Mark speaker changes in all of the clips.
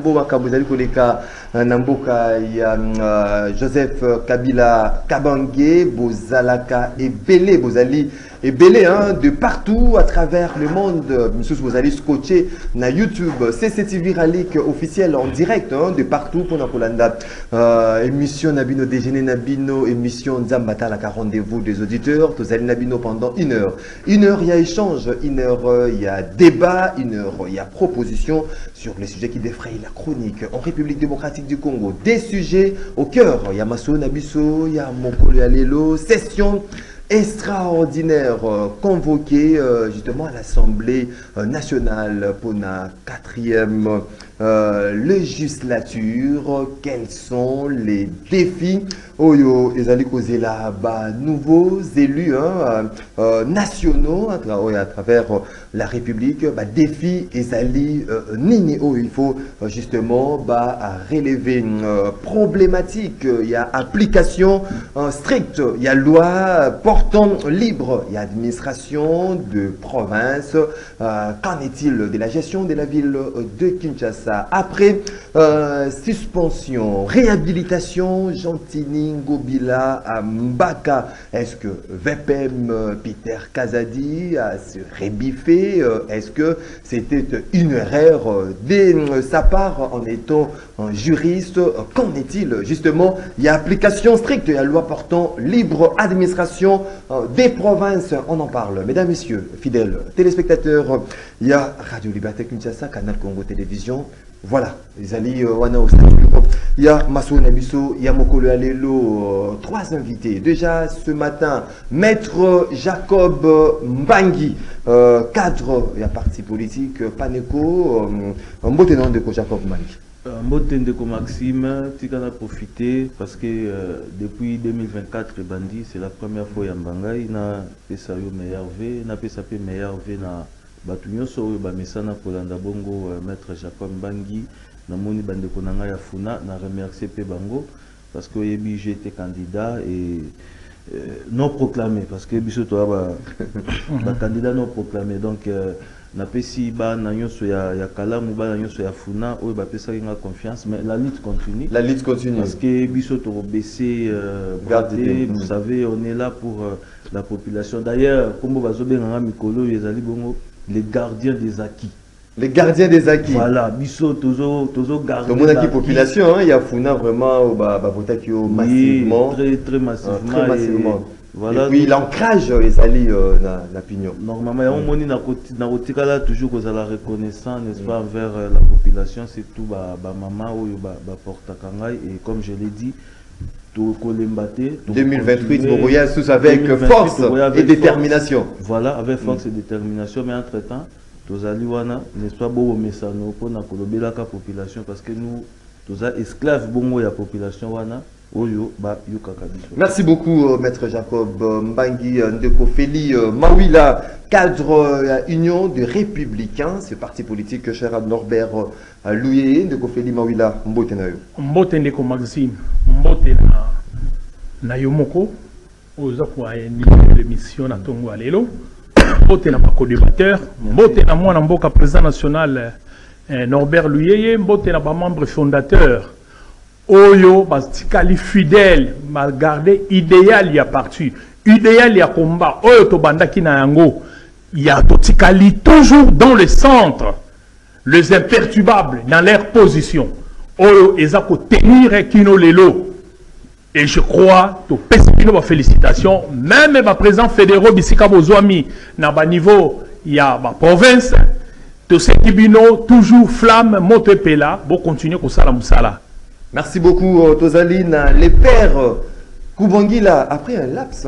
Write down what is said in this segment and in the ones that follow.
Speaker 1: Bozali koleka namboka ya Joseph Kabila Kabange bozalaka ebele bozali ebele de partout à travers le monde. Monsieur bozali scotché na YouTube CCTV Ralik officiel en direct de partout pour Nakolanda émission Nabino déjeuner Nabino émission Nzambata la rendez-vous des auditeurs tozali Nabino pendant 1 heure. 1 heure il y a échange, 1 heure il y a débat, 1 heure il y a proposition sur les sujets qui défrayent la chronique en République démocratique du Congo. Des sujets au cœur. Il y a Masso Nabiso, il y a Mokolo Alelo, session extraordinaire convoquée justement à l'Assemblée nationale pour la 4e législature. Quels sont les défis Oyo ezali kozela ba nouveaux élus nationaux à travers la République ba défis ezali nini il faut justement relever une problématique. Il y a application stricte, il y a loi portant libre, il y a administration de province. Qu'en est-il de la gestion de la ville de Kinshasa après suspension, réhabilitation Gentini Ngobila à Mbaka? Est-ce que VPM Peter Kazadi a se rébiffé? Est-ce que c'était une erreur de sa part en étant un juriste? Qu'en est-il justement? Il y a application stricte, il y a loi portant libre administration des provinces. On en parle. Mesdames, messieurs, fidèles téléspectateurs, il y a Radio Liberté Kinshasa, Canal Congo Télévision. Voilà, les alliés il y a Masso Nabiso, il y a Mokolo Alelo, 3 invités. Déjà ce matin, Maître Jacob Mbangi, cadre et parti politique Paneco, Mbotenon de Jacob Mbangi.
Speaker 2: Mboten de Maxime, tu en as profité parce que depuis 2024, Bandi, c'est la première fois Yambangai, na pesa yo meilleur V, na pesa pe meilleur V na Batunyo so ba mesana Polanda Bongo, Maître Jacob Mbangi, na moni bande konanga ya funa, na remercier pe bango parce que yebi j'étais candidat et non proclamé parce que biso to ba candidat non proclamé donc na pesi ba na nyoso ya kalamu ba na nyoso ya funa o ba pesa nga confiance mais la lutte continue parce que biso to baisser vous savez on est là pour la population. D'ailleurs comme bazo benga mikolo ezali bongo les gardiens des acquis.
Speaker 1: Les gardiens des acquis.
Speaker 2: Voilà, biso tozo garder.
Speaker 1: Dans mon population, il y a Funa vraiment voté massivement.
Speaker 2: Très massivement.
Speaker 1: Voilà. Et puis l'ancrage les alliés na pignon.
Speaker 2: Normalement, on moni na kotikala toujours aux la reconnaissant, n'est-ce pas, envers la population, c'est tout maman ou porta kangai et comme je l'ai dit.
Speaker 1: 2028, Moroya sous avec force et détermination.
Speaker 2: Voilà, avec force et détermination, mais entre-temps, Tozaliwana, n'est-ce pas, beau messano pour la population, parce que nous, tous esclaves, bongo la population, wana, oyo, ba,
Speaker 1: merci beaucoup, Maître Jacob Mbangi, Ndeko Feli, Mawila, cadre Union des Républicains, ce parti politique, cher Norbert Louyé, Ndeko Feli, Mawila, Mbote Nayo.
Speaker 3: Mbote Ndeko Maxime, Mbote na Yomoko, aux affaires de l'émission na Tongo Alelo. Mbote na pas co-débatteur, Mbote na moi Mboka président national Norbert Louyeye, Mbote na pas membre fondateur. Oyo bastikali fidèle, mal gardé idéal y a parti, idéal y a combat. Oyo to bandaki na yango, y a totikali toujours dans le centre, les imperturbables dans leur position. Oyo ezako tenir kino lelo. Et je crois que ma félicitations, même ma président fédéraux Bissika Bozouami, na ba niveau, il y a ma province, de ce Kibino, toujours flamme, Motepela, bon continuer comme ça la Moussala.
Speaker 1: Merci beaucoup, Tozaline. Les pères Koubangila, après un laps,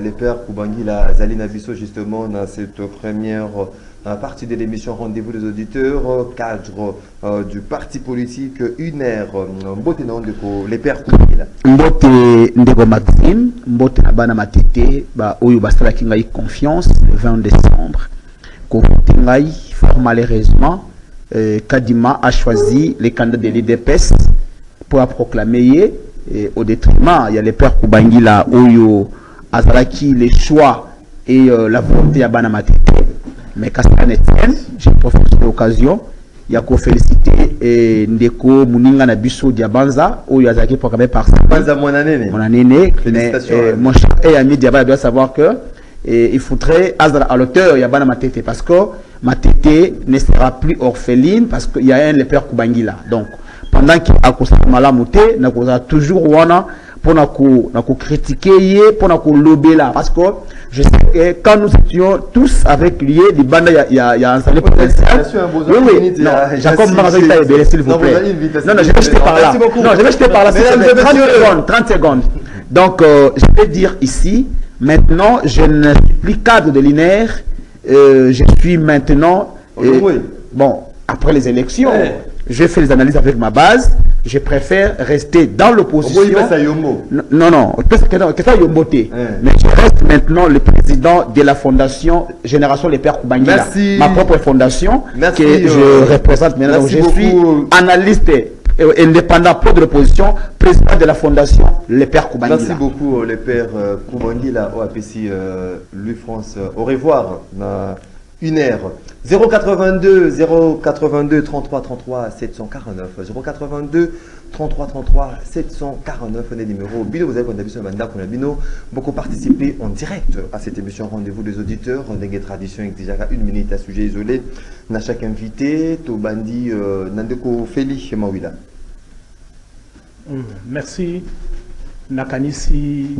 Speaker 1: les pères Koubangila, Zalina Bisso, justement, dans cette première partie de l'émission Rendez-vous des auditeurs, cadre du parti politique UNER. Mbote Ndeko, les pères Koubangila.
Speaker 4: Mbote Ndeko Maxime, Mbote Nabana Matete, Oyo Bastala Kingaï confiance, le 20 décembre. Koubangila, fort malheureusement, Kadima a choisi les candidats de l'IDPS pour proclamer au détriment. Il y a les pères Koubangila, Oyo, Azalaki, les choix et la volonté à Bana Matete. Mais Castan Etienne, j'ai profité de l'occasion il y a qu'à féliciter Ndeko Muninga Nabiso Diabanza, où il y a qui programmé par ça.
Speaker 1: Banza mon année.
Speaker 4: Mon année,
Speaker 1: Félicitations.
Speaker 4: mon cher et ami Diabanza doit savoir que il faudrait à l'auteur, il y a Bana Matete, parce que Matete ne sera plus orpheline, parce qu'il y a un le père Kubangila. Donc, pendant qu'il a Malamouté, il a toujours wana pour nous critiquer, pour nous lober là. Parce que je sais que quand nous étions tous avec lui, les bandes, il y a un salaire potentiel. Oui, oui, non, Jacob Marazita est belé, s'il vous plaît. Non, non, je vais jeter par là. Non, je vais jeter par là. 30 secondes. Donc, je vais dire ici, maintenant, je ne suis plus cadre de l'INER, je suis maintenant. Bon, après les élections. Je fais les analyses avec ma base. Je préfère rester dans l'opposition. Non, non. Mais je reste maintenant le président de la fondation Génération Les Pères Kubangila. Ma propre fondation que je représente maintenant. Donc, je suis analyste indépendant pour de l'opposition, président de la fondation Les Pères Kubangila.
Speaker 1: Merci beaucoup, les Pères Kubangila, OAPC, Louis France. Au revoir. Une heure. 082 33 33 749 082 33 33 749 les numéros bino. Vous avez vu sur le mandat qu'on a bino beaucoup participé en direct à cette émission rendez-vous des auditeurs des traditions déjà 1 minute à sujet isolé na chaque invité to bandi Nandeko Feli Mawila.
Speaker 3: Merci Nakanisi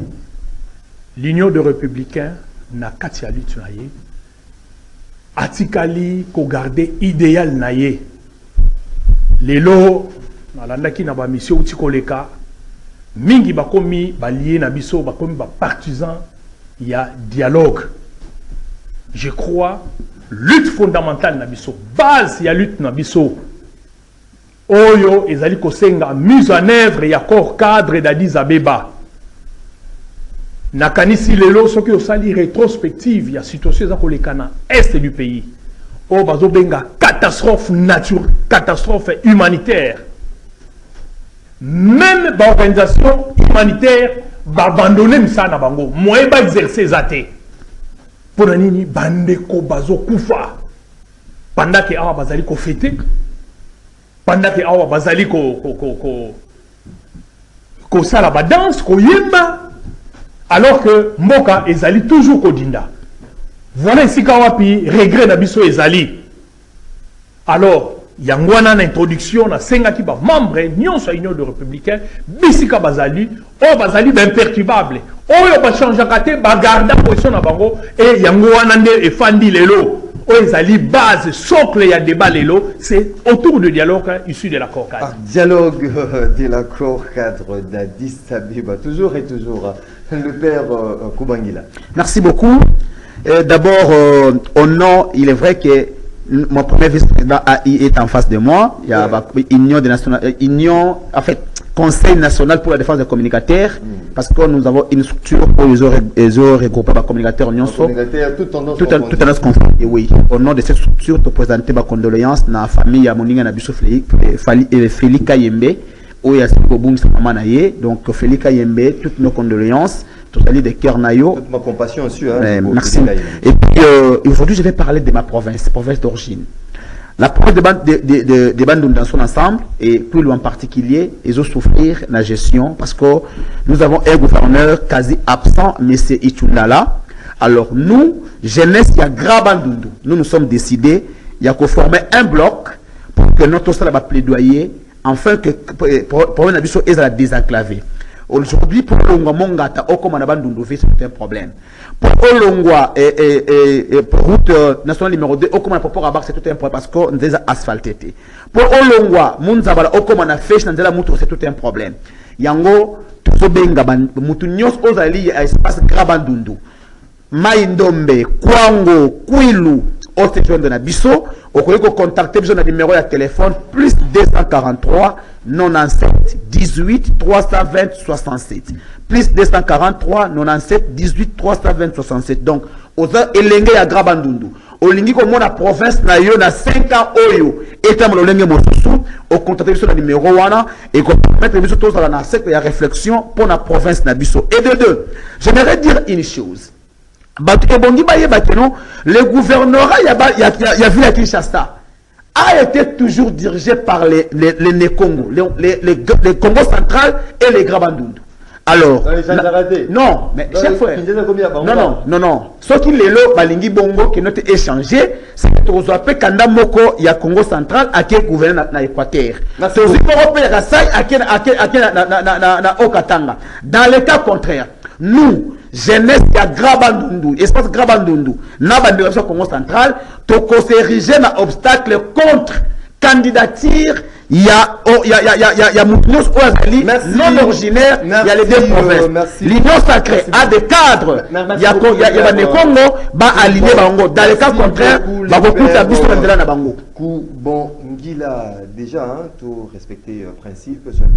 Speaker 3: l'Union des Républicains na Katia Lutuaye atikali ko garder idéal naye lelo nalandaki na ba mission utikoleka mingi bakomi balié na biso bakomi ba partisan il y a dialogue. Je crois lutte fondamentale na biso base ya lutte na biso oyo ezali kosenga mise en œuvre ya corps cadre d'Addis Abeba. Nakanisi lelo soki osali rétrospective ya situation za kolekana est du pays. O bazo benga catastrophe naturelle, catastrophe humanitaire. Même ba organisation humanitaire ba abandonner misana bango, moyen ba exercer zate. Pour nini bande ko bazo kufa. Pendant que awa bazali ko fêter, pendant que awa bazali ko sala ba danse, ko yemba. Alors que Mboka ezali toujours Kodinda. Voilà ici kawapi regret nabiso ezali. Alors, yangwana na introduction na senga ki ba membre nyonso union de républicain bisika bazali o bazali imperturbable. Oyo ba changer kate ba garda position na bango et yangwana nde efandi lelo. O ezali base socle ya débat lelo, c'est autour du dialogue issu de l'accord cadre.
Speaker 1: Dialogue de l'accord cadre d'Addis Abeba, toujours et toujours. Le père Kubangila. Merci beaucoup. D'abord, au nom, il est vrai que mon premier vice-président AI est en face de moi. Il y a Union, en fait, Conseil national pour la défense des communicateurs, parce que nous avons une structure pour les regrouper les communicateurs tout tendance conflit. Oui, au nom de cette structure, pour présenter ma condoléance à la famille à Moninga Nabiso Félix Kayembe. Donc Félix Kayembe, toutes nos condoléances, tout à de cœur nayo. Toute ma compassion aussi. Merci. Et puis aujourd'hui, je vais parler de ma province d'origine. La province des bandes dans son ensemble, et plus loin en particulier, ils ont souffrir la gestion parce que nous avons un gouverneur quasi absent, M. Itundala. Alors nous, jeunesse, il y a Grabandundu. Nous sommes décidés, il y a qu'à former un bloc pour que notre salle va plaidoyer. Enfin, que pour un abisso est à la désenclaver. Aujourd'hui, pour l'ongwa mongata, comme on a bandundu, c'est un problème. Pour l'ongwa pour route nationale numéro 2, comme on a pour rabat, c'est tout un problème parce qu'on est asphalté. Pour l'ongwa, munzabala, comme on a fait, c'est tout un problème. Yango, tout ce benga, mutunyos ozali, espace grabandundu. Maïndombe, Kwango, Kwilu, autre chose de Nabiso, au contacter besoin de numéro de téléphone plus 243 97 18 320 67 plus 243 97 18 320 67. Donc aux elenge ya Grabandundu olingi ko mona province na yo na 5 ans oyo etam lolenge mosusu au contacter besoin de numéro wana et ko mettre biso tous dans la secte ya réflexion pour la province na biso. Et de deux, j'aimerais dire une chose. Le gouvernorat, il y a vu la Kinshasa.
Speaker 4: a été toujours dirigé par les Congo, les Congo central et les Grabandundu. Alors, non, mais cher frère, non. Ce qui est là, Balingi Bongo, qui n'a été échangé, c'est que tu as fait Kanda Moko, il y a Congo central, à qui est gouverné dans l'Équateur. Tu as fait Okatanga. Dans le cas contraire, nous, jeunesse à Grabandundu, espace Grabandundu, n'a pas de Congo central, tu as érigé un obstacle contre candidature. Il y a Moutnos Ouazali, non originaire, il y a les deux provinces. L'Union sacrée a des cadres. Il y a des Congo, aligné Bango. Dans le cas contraire,
Speaker 1: bon, Ngila, déjà, tout respecter principe, sur 1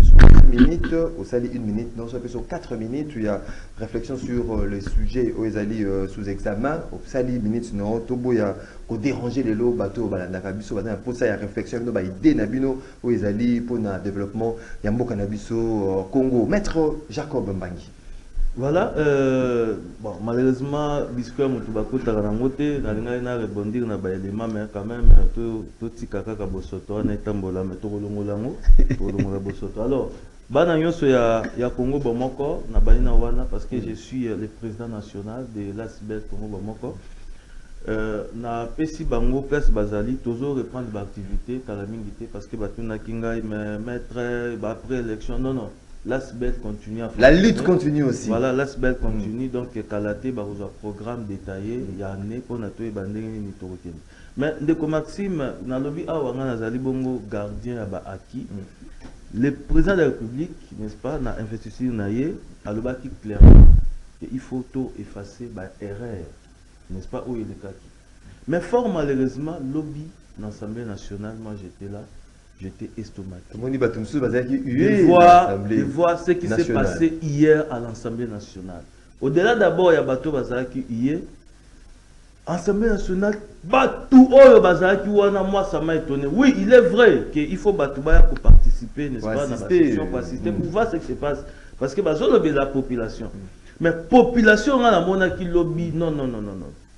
Speaker 1: minute, au Sali 1 minute, non, sur 4 minutes, il y a réflexion sur le sujet au Sali sous examen, au Sali 1 minute, non, Tobo, il y a déranger les lots, bateau, Balanakabiso, pour ça, il y a réflexion, il y a idée, Nabino, au Sali, pour le développement, il y a Mbo Canabiso, Congo. Maître Jacob Mbangi.
Speaker 2: Voilà, bon, malheureusement, Biscuit Moutubako Taranangote, n'a rebondir na élément, mais quand même, tout petit caca Bosoto, on est tambola, mais tout le monde Bosoto. Alors, Bana Yoso ya Congo Bomoko, na Banina Wana, parce que je suis le président national de l'ASBEL Congo Bomoko. Na Pesi Bango, Place Bazali, toujours reprendre l'activité, Talamingité, parce que Batuna Kingai, maître, après l'élection, non. L'ASBEL continue à
Speaker 1: la lutte continue aussi.
Speaker 2: Voilà, l'ASBEL continue. Donc, Kalaté, un programme détaillé. Il y a un année pour nous tout. Mais, Ndeko Maxime, dans le lobby, Bongo, gardien à acquis. Le président de la République, n'est-ce pas, dans l'investiture, a le bâti clairement qu'il faut tout effacer par erreur. N'est-ce pas, où il est acquis. Mais, fort malheureusement, lobby dans l'Assemblée nationale, moi j'étais là. J'étais estomaqué. De voir ce qui s'est passé hier à l'Assemblée nationale. Au-delà d'abord, il y a Bato Bazaki hier. L'Assemblée nationale, Bato Oyo Bazaki, moi ça m'a étonné. Oui, il est vrai qu'il faut Bato Baya pour participer, n'est-ce pas, dans la session, pour assister, pour voir ce qui se passe. Parce que Bazo lobby la population. Mais population, on a la lobby, non.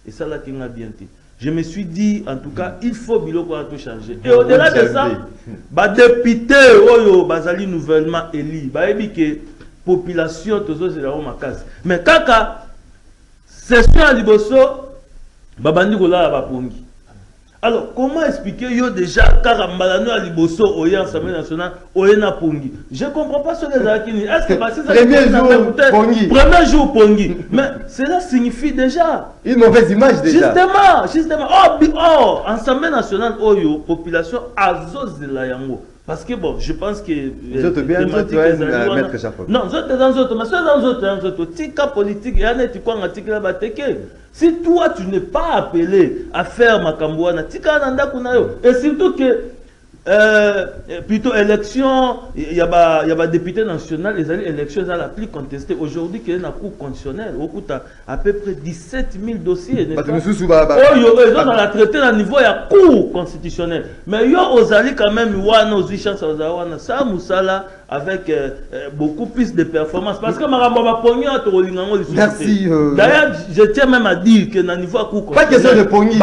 Speaker 2: Et ça là qui m'a bien dit. Je me suis dit, en tout cas, il faut tout changer. Et au-delà de ça, député, Bazali nouvellement élu, que population, c'est la case. Mais quand session à Liboso, Babandi Gola va pongi. Alors, comment expliquer yo déjà Karambalano à Liboso, au Assemblée nationale, au na pongi? Je ne comprends pas ce que les Akini. Est-ce que c'est ça? Premier jour pongi. Mais cela signifie déjà
Speaker 1: une mauvaise image déjà.
Speaker 2: Justement. Oh, Assemblée nationale, population Azos de la Yango. Parce que bon, je pense que
Speaker 1: les autres bien, Maître Jacob.
Speaker 2: Non, les autres, tika politique, il y a un article là-bas. Si toi tu n'es pas appelé à faire Makambouana, tika nanda kunayo. Et surtout que plutôt élection, il y a député national, les élections sont la plus contestée. Aujourd'hui, qu'il y a un cours constitutionnel, à peu près 17 000 dossiers. Ils ont la traité à niveau, il y a cours constitutionnel. Mais il y a quand même ça Moussala avec beaucoup plus de performance. Parce que
Speaker 1: merci.
Speaker 2: D'ailleurs, je tiens même à dire que dans le niveau cours
Speaker 1: pas question de Pongi.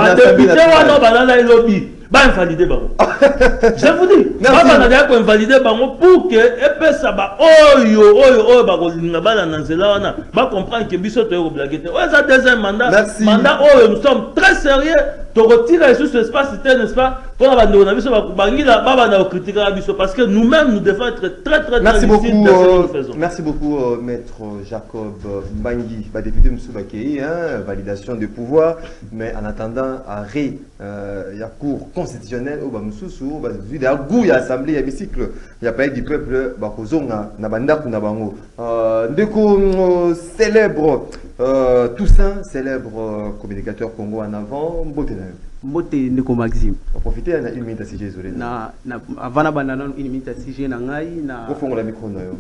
Speaker 2: Invalider bango. Je vous dis, on invalider bango pour que ça va comprendre que biso to blaguer. Ça deuxième mandat. Nous sommes très sérieux. Tu retires sur ce espace, n'est-ce pas? Pour la bande parce que nous-mêmes nous devons être très
Speaker 1: merci beaucoup. Merci beaucoup, Maître Jacob Mbangi, député Msoubakei, validation du pouvoir, mais en attendant, il y a cours constitutionnel au Bamsoussou, il y a goût, il y a assemblée, il y a hémicycle, il y a pas du peuple, Bakozonga, Nabanda, Nabango. Ndeko célèbre Toussaint, célèbre communicateur Congo en avant,
Speaker 5: Mbote Ndeko Maxime.
Speaker 1: On profite à une minute à CG désolé.
Speaker 5: Avant la banane une minute à CG na ngai na.
Speaker 1: Au fond la micro na yo.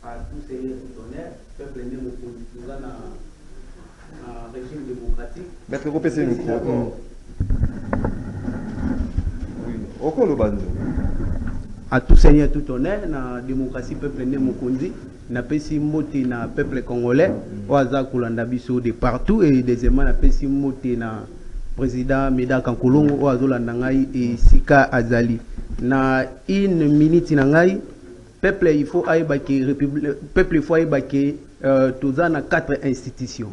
Speaker 5: À tous ces tonnerres, peuple né mo konduza na régime démocratique.
Speaker 1: Maître repérer le micro. Oui, au col bando.
Speaker 5: À tout seigneur tout honneur na démocratie peuple né mo konduzi. Na pesi mbote na peuple congolais. Oaza kulanda biso de partout et deuxièmement na pesi mbote na président Médard Kankolongo Azolanda ngai et Sika Azali. Na une minute na ngai peuple il faut aibaki république peuple il faut aibaki tozana 4 institutions.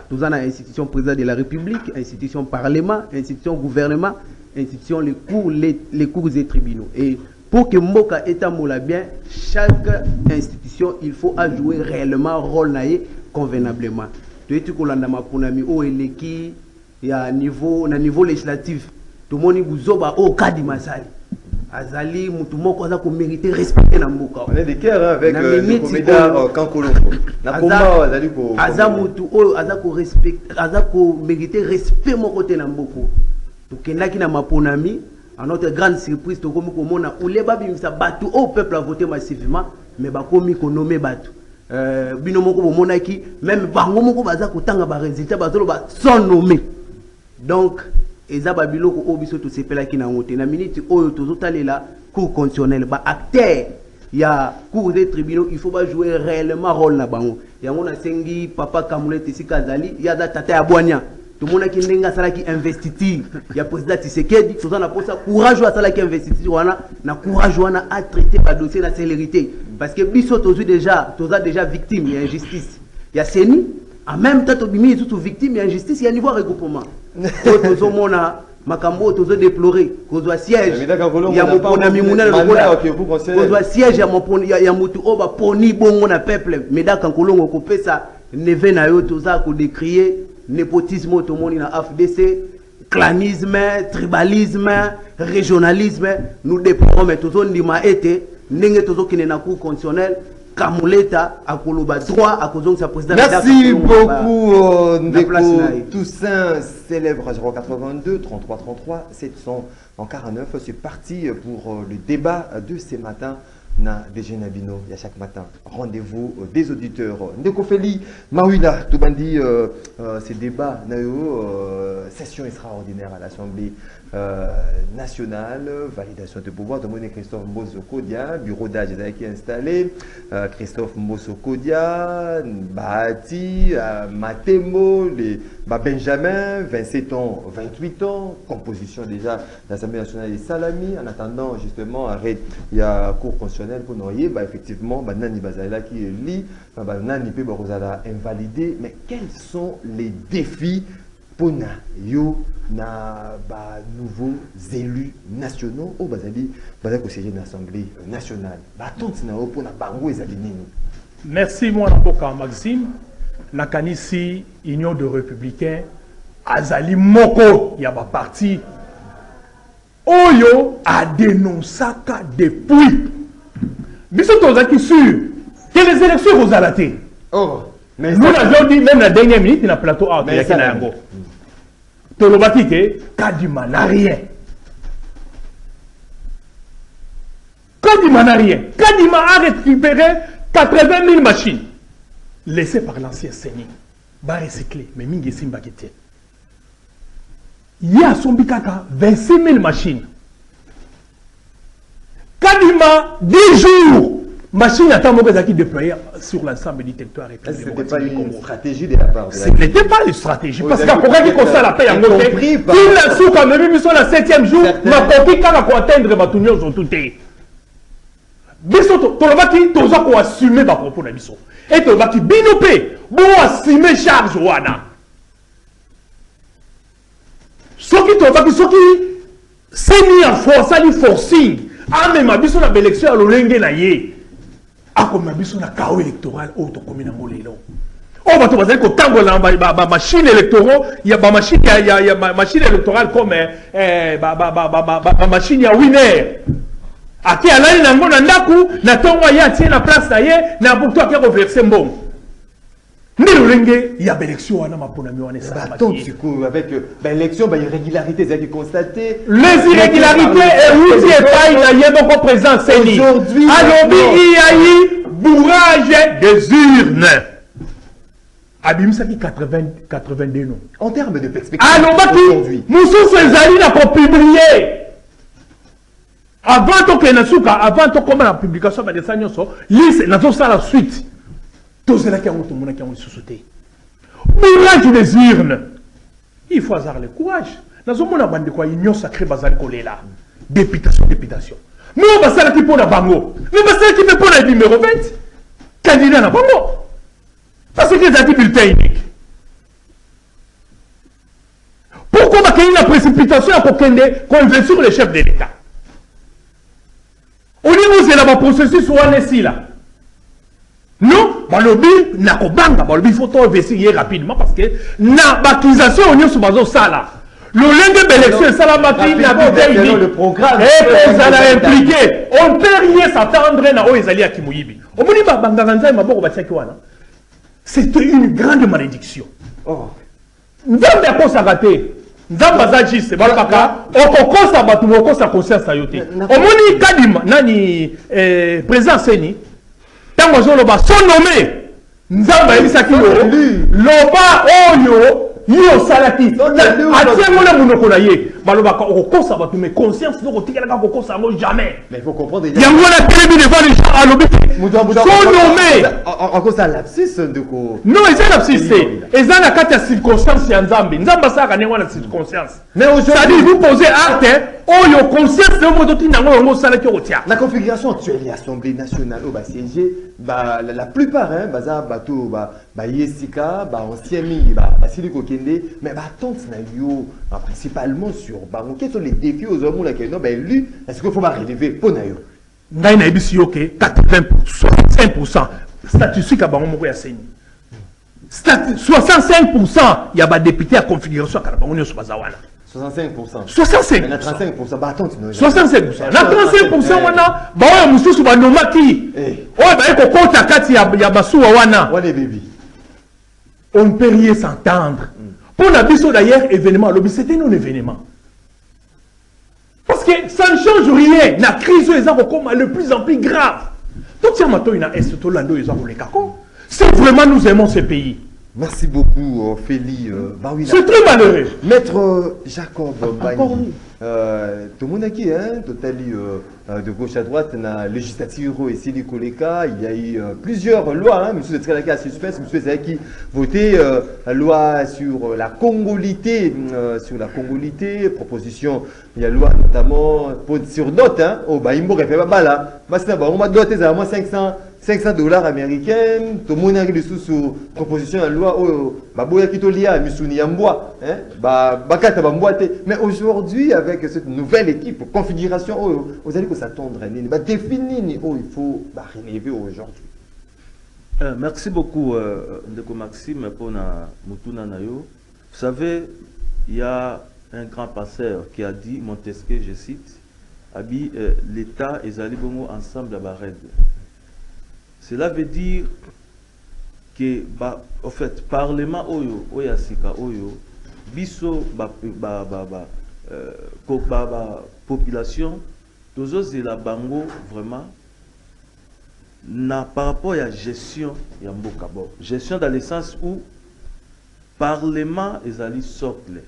Speaker 5: Tozana institution président de la République, institution parlement, institution gouvernement, institution les cours et tribunaux. Et pour que Mboka étamola bien, chaque institution, il faut jouer réellement rôle naïe convenablement. Tu es tout kolanda mapunami o eleki ya niveau législatif. Tout le monde vous oba au cas du Masali. Azali mutumoko aza ko mériter respect na Mboka.
Speaker 1: On est des cœurs avec le comédien Kankolongo. Na combat azali ko
Speaker 5: azamutu o aza ko respect aza ko mériter respect mon côté na Mboka. To kendaki na mapunami. À notre grande surprise, tu comme comment on les babimisa batu au peuple a voté massivement, mais bakomi ko nommé batu. Binomoko monaki même bangomoko baza ko tanga ba résultat bazolo ba sont nommés. Donc eza babiloko obiso to sepela ki na ngote na minute oyo tozotalela cour constitutionnelle ba acteur ya cour des tribunaux il faut pas jouer réellement rôle na bango. Yango na sengi papa Kamulete Sika Azali ya da tata ya Bwanya. Tout le monde qui n'est pas qui investit, il y a président Tshisekedi, tout ça n'a pas ça courage à ça qui investit, na courage à traiter le dossier de la célérité, parce que biso tozu déjà, toza déjà victime, il y a injustice, il y a Seni, en même temps tobimi tout victime, il y a injustice, il y a niveau regroupement. Tozo mona makambo tozo déplorer, kozo siège, il y a mon ponami muna kozo siège, il y a mon pon, il y a mutu oba poni bongo na peuple, Médard Kankolongo ko pesa neve na yo toza ko décrier népotisme tout le monde na AFDC, clanisme, tribalisme, régionalisme, nous déplorons mais tout le monde été n'engé tout qui n'est na cour constitutionnelle Kamuleta à Koloba droit à cause de sa présidente.
Speaker 1: Merci beaucoup Ndeko Toussaint célèbre 082 33 33 749. C'est parti pour le débat de ce matin. Na Déjeuner Bino, il y a chaque matin rendez-vous des auditeurs. Ndeko Feli Mawila Toubandi, ces débats, session extraordinaire à l'Assemblée nationale, validation de pouvoir de Moné Christophe Mbosso Kodia, bureau d'âge qui est installé, Christophe Mbosso Kodia, Bahati, Matemo, Benjamin, 27 ans, 28 ans, composition déjà de l'Assemblée nationale des Salami. En attendant justement, il y a cours constitutionnel pour nous, effectivement, Nani Bazala qui est lié, Nani peut invalidé. Mais quels sont les défis pour nous, nouveaux élus nationaux au Bazali, conseiller de l'Assemblée nationale?
Speaker 3: Merci, moi, Namboka Maxime. Nakanisi, Union de Républicains, Azali Moko, Yaba Parti, Oyo a dénoncé depuis. Bisotozaki sûr que les élections vont arrêter.
Speaker 1: Oh, mais
Speaker 3: nous l'avons dit même la dernière minute, dans le plateau A, il y a Kinayango. Tolobaki ke Kadima n'a rien. Kadima n'a rien. Kadima a récupéré 80 000 machines laissées par l'ancien Séni. Va recycler, mais mingi simba qui tient. Il y a son bikaka 26 000 machines. Kadima 10 jours. Machine à qui déployée sur l'ensemble du territoire.
Speaker 1: Ce n'était pas une stratégie de la part.
Speaker 3: Ce n'était pas une stratégie. Parce qu'après qu'il constate la paix en gros, il a sous quand même sur le 7e jour, ma copie quand on atteindre ma tournure sur tout est. Bisoto, tu vas qui tu vas assumer ma propos na biso. Et tu vas qui binopé, bon assumer charge wana. Ce qui tu vas qui ce qui c'est mis en force, ça lui forcing. Ah mais ma biso la élection à l'olenge na yé. Ah comme ma biso na chaos électoral auto commune ngolelo. Oh bah tu vas dire que tango la machine électorale, il y a machine machine électorale comme machine ya winner. Aki alali nango na ndaku na tongo ya tie na place na ye na pour toi qui reverser mbon. Il y a l'élection avec
Speaker 1: l'élection, irrégularité, c'est constaté.
Speaker 3: Les irrégularités et où tu es pas beaucoup présent, c'est aujourd'hui. Alors, il y a eu bourrage des urnes. Abimsaki 82 noms.
Speaker 1: En termes de perspective.
Speaker 3: Alors, Moussou Sezali n'a pas publié. Avant la publication de la liste, n'a pas la suite. Tout cela qui a été société. Bourrage des urnes. Il faut avoir le courage. Nous avons une union sacrée basée là. Députation. Mais on va s'arrêter pour la bango. Mais on va s'arrêter pour la numéro 20. Candidat na bango. Parce que les bulletin unique. Pourquoi il y a une précipitation à convaincre le chef de l'État? Au niveau de la processus, on est ici là. Non, il faut investir rapidement parce que la baptisation on est sur ça là. Le lundi de l'élection, ça la matinée, le programme et ça l'a impliqué. On ne peut rien s'attendre à Oezali à Kimouyibi. C'est une grande malédiction. Nzambe a quoi s'arrêter? Nzambe a juste, c'est pas on sa batu, on sa conscience à yote. Omoni Kadima, nani président Seni. Tant que son nommé, Nzamba Elisaki Loba Oyo, Yo Salati, Atiamola Monokonaye, Balobaka, Okosa Batu, mais conscience, nous retirons Okosa jamais.
Speaker 1: Mais il faut comprendre.
Speaker 3: Il y a un télévision devant les gens à l'objet. Son nommé.
Speaker 1: Encore ça, lapsus de quoi?
Speaker 3: Non, c'est lapsus. Et ça, la carte de circonstance, c'est Nzambi. Nzamba, ça, il y a une circonstance. Mais aujourd'hui, c'est-à-dire, vous posez acte, Oyo, conscience, de Modoki, Nango, Salati, Otia.
Speaker 1: La configuration actuelle de l'Assemblée nationale, siégé, la plupart, bateau, Yesika, ancien mi, Siliko Kende, mais attente, principalement sur quels sont les défis aux hommes qui sont élus? Est-ce qu'il faut relever pour Nayo?
Speaker 3: Ngai na ebisi yoke 85% statistique à bango moko ya seni. 65% ya ba député à configuration à bango nyoso bazawana.
Speaker 1: 65%.
Speaker 3: 65%.
Speaker 1: Mais na 35% attente
Speaker 3: 65%. Na 35% wana ba oyo mususu ba nomaki. Oyo ba eko kota kati ya basuwa wana.
Speaker 1: Wana baby.
Speaker 3: On ne peut rien s'entendre. Pour la biso d'ailleurs événement, le c'était un événement. Parce que ça ne change rien. La crise est de plus en plus grave. Donc, si vraiment nous aimons ce pays.
Speaker 1: Merci beaucoup, Ophélie.
Speaker 3: C'est très malheureux.
Speaker 1: Maître Jacob Bani. Tout le monde qui est totali de gauche à droite, dans la législature ici, il y a eu plusieurs lois. Monsieur Tselaka suspense, monsieur Zaki voté la loi sur la congolité, proposition. Il y a loi notamment sur note. Au Baïmbo qui fait pas là. On m'a doté à moins $500 américains. Tout le monde a eu sous proposition de loi. Baboya Kitolia, Missouni Yamboa. Mais aujourd'hui, avec cette nouvelle équipe, configuration, vous allez s'attendre à définir il faut relever aujourd'hui.
Speaker 2: Merci beaucoup, Ndeko Maxime, pour Mutuna Nayo. Vous savez, il y a un grand passeur qui a dit, Montesquieu, je cite, l'État et Zalibongo ensemble à Barède. Cela veut dire que, en fait, Parlement Oyo, Oyasika Oyo, Biso, population, tous les la Bango, vraiment, par rapport à la gestion, il y a un beau gestion dans le sens où Parlement est allé socle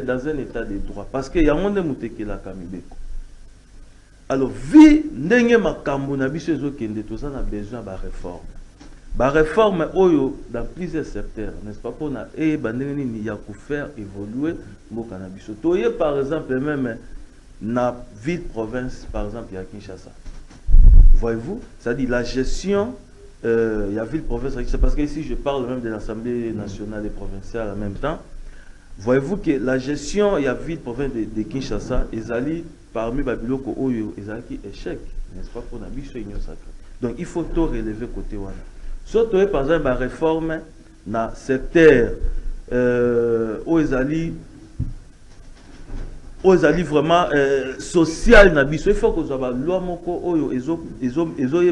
Speaker 2: dans un état de droit. Parce qu'il y a un monde qui est là, Kamibeko. Alors, vu que makambo na biso ezokende to ça na besoin de réforme. Ba réforme oyo dans plusieurs secteurs, n'est-ce pas pour na bandengeni ni ya ko faire évoluer mboka na biso. Toye par exemple même na ville province par exemple ya Kinshasa. Voyez-vous, ça dit la gestion ya ville province c'est parce que ici je parle même de l'Assemblée nationale et provinciale en même temps. Voyez-vous que la gestion ya ville province de Kinshasa ezali parmi Babiloko Oyo, ils ont qui échec, n'est-ce pas, pour la mission union sacrée. Donc il faut tout relever côté Wana. Surtout par exemple la réforme dans le secteur où ils allaient vraiment social na biso. Il faut que la loi moko Oyo ils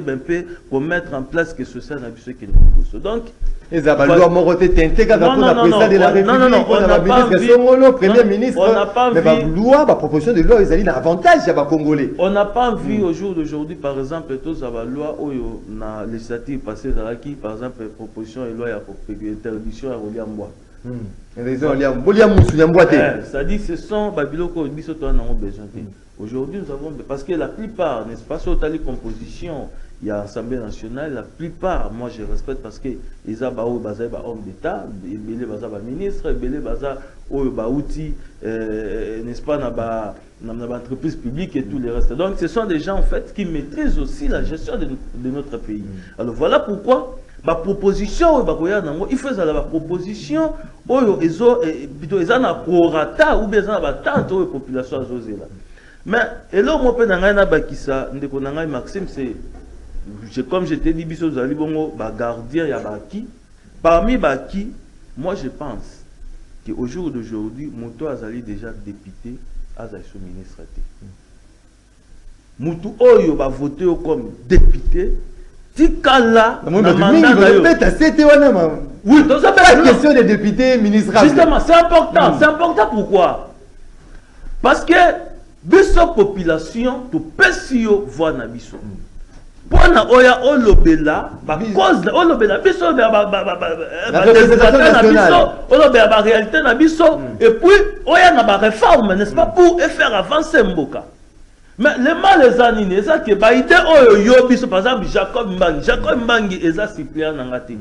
Speaker 2: ben peu pour mettre en place que social na biso qui nous. Donc
Speaker 1: on n'a pas envie, proposition de loi, ils allaient l'avantage, il y a pas congolais.
Speaker 2: On n'a pas envie au jour d'aujourd'hui, par exemple, tous la loi où la législative passée par exemple, proposition de loi interdiction à Oliambois. C'est-à-dire ce sont Babiloko Bisoto en besoin. Aujourd'hui, nous avons parce que la plupart, n'est-ce pas, sur les compositions, il y a l'Assemblée nationale, la plupart, moi je respecte parce que les hommes d'État, les ministres, les outils, n'est-ce pas, dans l'entreprise publique et tout le reste. Donc ce sont des gens en fait qui maîtrisent aussi la gestion de notre pays. Alors voilà pourquoi ma proposition, il faut la proposition, plutôt ils ont un prorata ou bien ils ont une attente de la population. Mais et là, moi, Maxime, c'est comme je t'ai dit, vous allez gardien, il y a qui. Parmi qui, moi je pense qu'au jour d'aujourd'hui, Moutou Azali déjà député, Azali ministre. Moutou Oyo va voter comme député. Tikala,
Speaker 1: oui, donc ça fait la question des députés ministres.
Speaker 2: Justement, c'est important. C'est important pourquoi? Parce que biso population, tout pesio voit na biso. Pona oya olobela, ba cause olobela biso ba réalité na biso et puis oya na ba réforme, n'est-ce pas, pour faire avancer Mboka. Mais les mal les années, c'est que bah idée oyo biso par exemple Jacob Mbangi eza suppléant na ngati.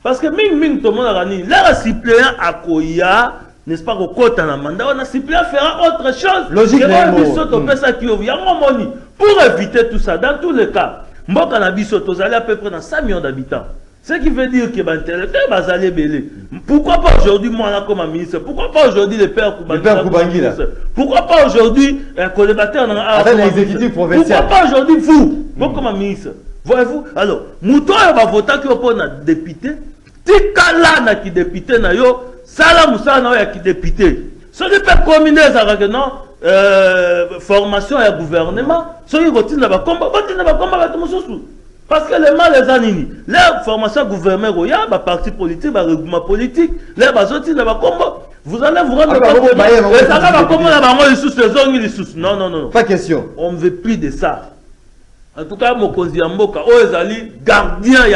Speaker 2: Parce que ming tout le monde a gagné. Là suppléant à Koya, n'est-ce pas, au côté na mandat, on a suppléant fera autre chose.
Speaker 1: Logique.
Speaker 2: Pour éviter tout ça, dans tous les cas, Mboka na biso tozali à peu près dans 5 millions d'habitants. Ce qui veut dire que bazali belé. Pourquoi pas aujourd'hui moi là comme ministre? Pourquoi pas aujourd'hui le père Kubangi là? Pourquoi pas aujourd'hui un collaborateur dans
Speaker 1: l'exécutif provincial?
Speaker 2: Pourquoi pas aujourd'hui vous comme ministre? Voyez-vous? Alors, Mouton va voter qui pour un député, Tikala na qui député na yo, Salam Moussa na qui député. Ce n'est pas combiné ça non formation et gouvernement, ce qui continue à combat, parce que les mal les anini, la formation gouvernement il y a un parti politique, un regroupement politique, les bazoti na combat. Vous allez vous rendre compte non.
Speaker 1: Pas question.
Speaker 2: On ne veut plus de ça. En tout cas, Mokonzi Mboka, Oezali, gardien,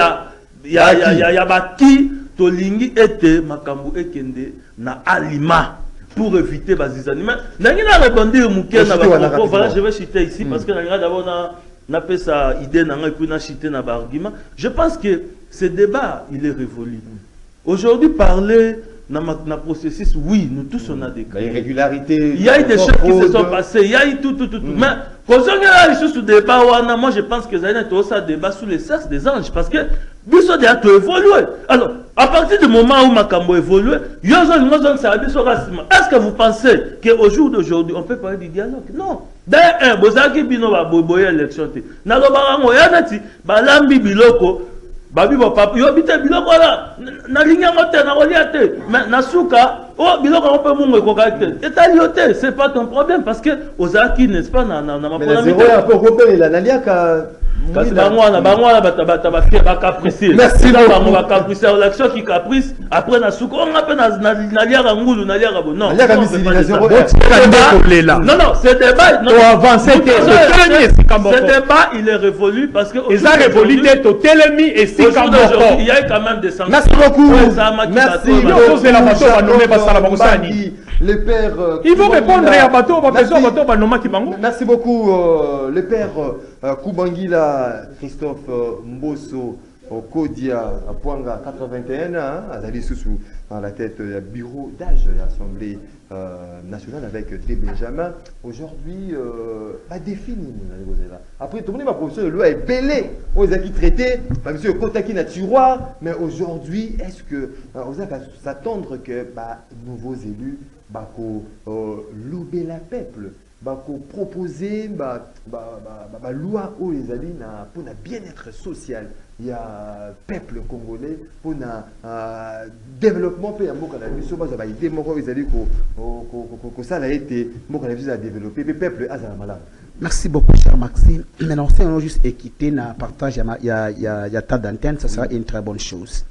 Speaker 2: ya baki, tolingi ete, makambu ekende, na alima, pour éviter les animaux. N'a rebondir mouké, voilà, je vais citer ici, parce que d'abord, on a fait sa idée, et puis on a cité un argument. Je pense que ce débat, il est révolu. Aujourd'hui, parler dans le processus, oui, nous tous on a des cas.
Speaker 1: Irrégularité.
Speaker 2: Il y a eu des choses qui se sont passées, il y a eu tout. Mais quand on a eu ce débat, moi je pense que ça a été un débat sous les cercles des anges, parce que Biso de a évolué. Alors, à partir du moment où Makambo évolue, est-ce que vous pensez qu'au jour d'aujourd'hui, on peut parler du dialogue? Non. D'ailleurs, Bozaki Bino va boyer l'élection. Nalobarango Yanati, Balambi Biloko, Babi Papa, Yobite Biloko là, Nalinga Mote, Naroliate, mais Nasuka, oh Biloko on peut mourir kokate. Et taliote, c'est pas ton problème parce que Ozaki n'est-ce pas na ma
Speaker 1: mais zéro un peu repéré la Naliaka.
Speaker 2: Parce que merci beaucoup. L'action qui caprice après na souko on appelle na liara ngulu na liara bon non. Non, c'est débat. Non, avancer ce débat il est révolu parce que
Speaker 3: ils ont révolu to telemi et si
Speaker 2: il y a quand même des sanctions.
Speaker 1: Merci beaucoup.
Speaker 2: Merci.
Speaker 1: Le père
Speaker 3: ils vont répondre à bateau, on va besoin bateau ba noma kibango.
Speaker 1: Merci beaucoup le père Kubangila Christophe Mbosso Kodia à Poanga 81 Azali Soussou dans la tête du bureau d'âge de l'Assemblée nationale avec des Benjamin. Aujourd'hui, pas défini. Après, tout le monde ma proposition de loi est belée aux acquis traités, monsieur Kotaki na tiroir, mais aujourd'hui, est-ce que vous allez s'attendre que nouveaux élus louber la peuple, proposer loi aux alliés pour le bien-être social, il y a peuple congolais pour le développement pays ça a été développé peuple
Speaker 4: Merci beaucoup, cher Maxime. Maintenant, si on a juste équité, na partage, il y a tas d'antennes, ça sera une très bonne chose.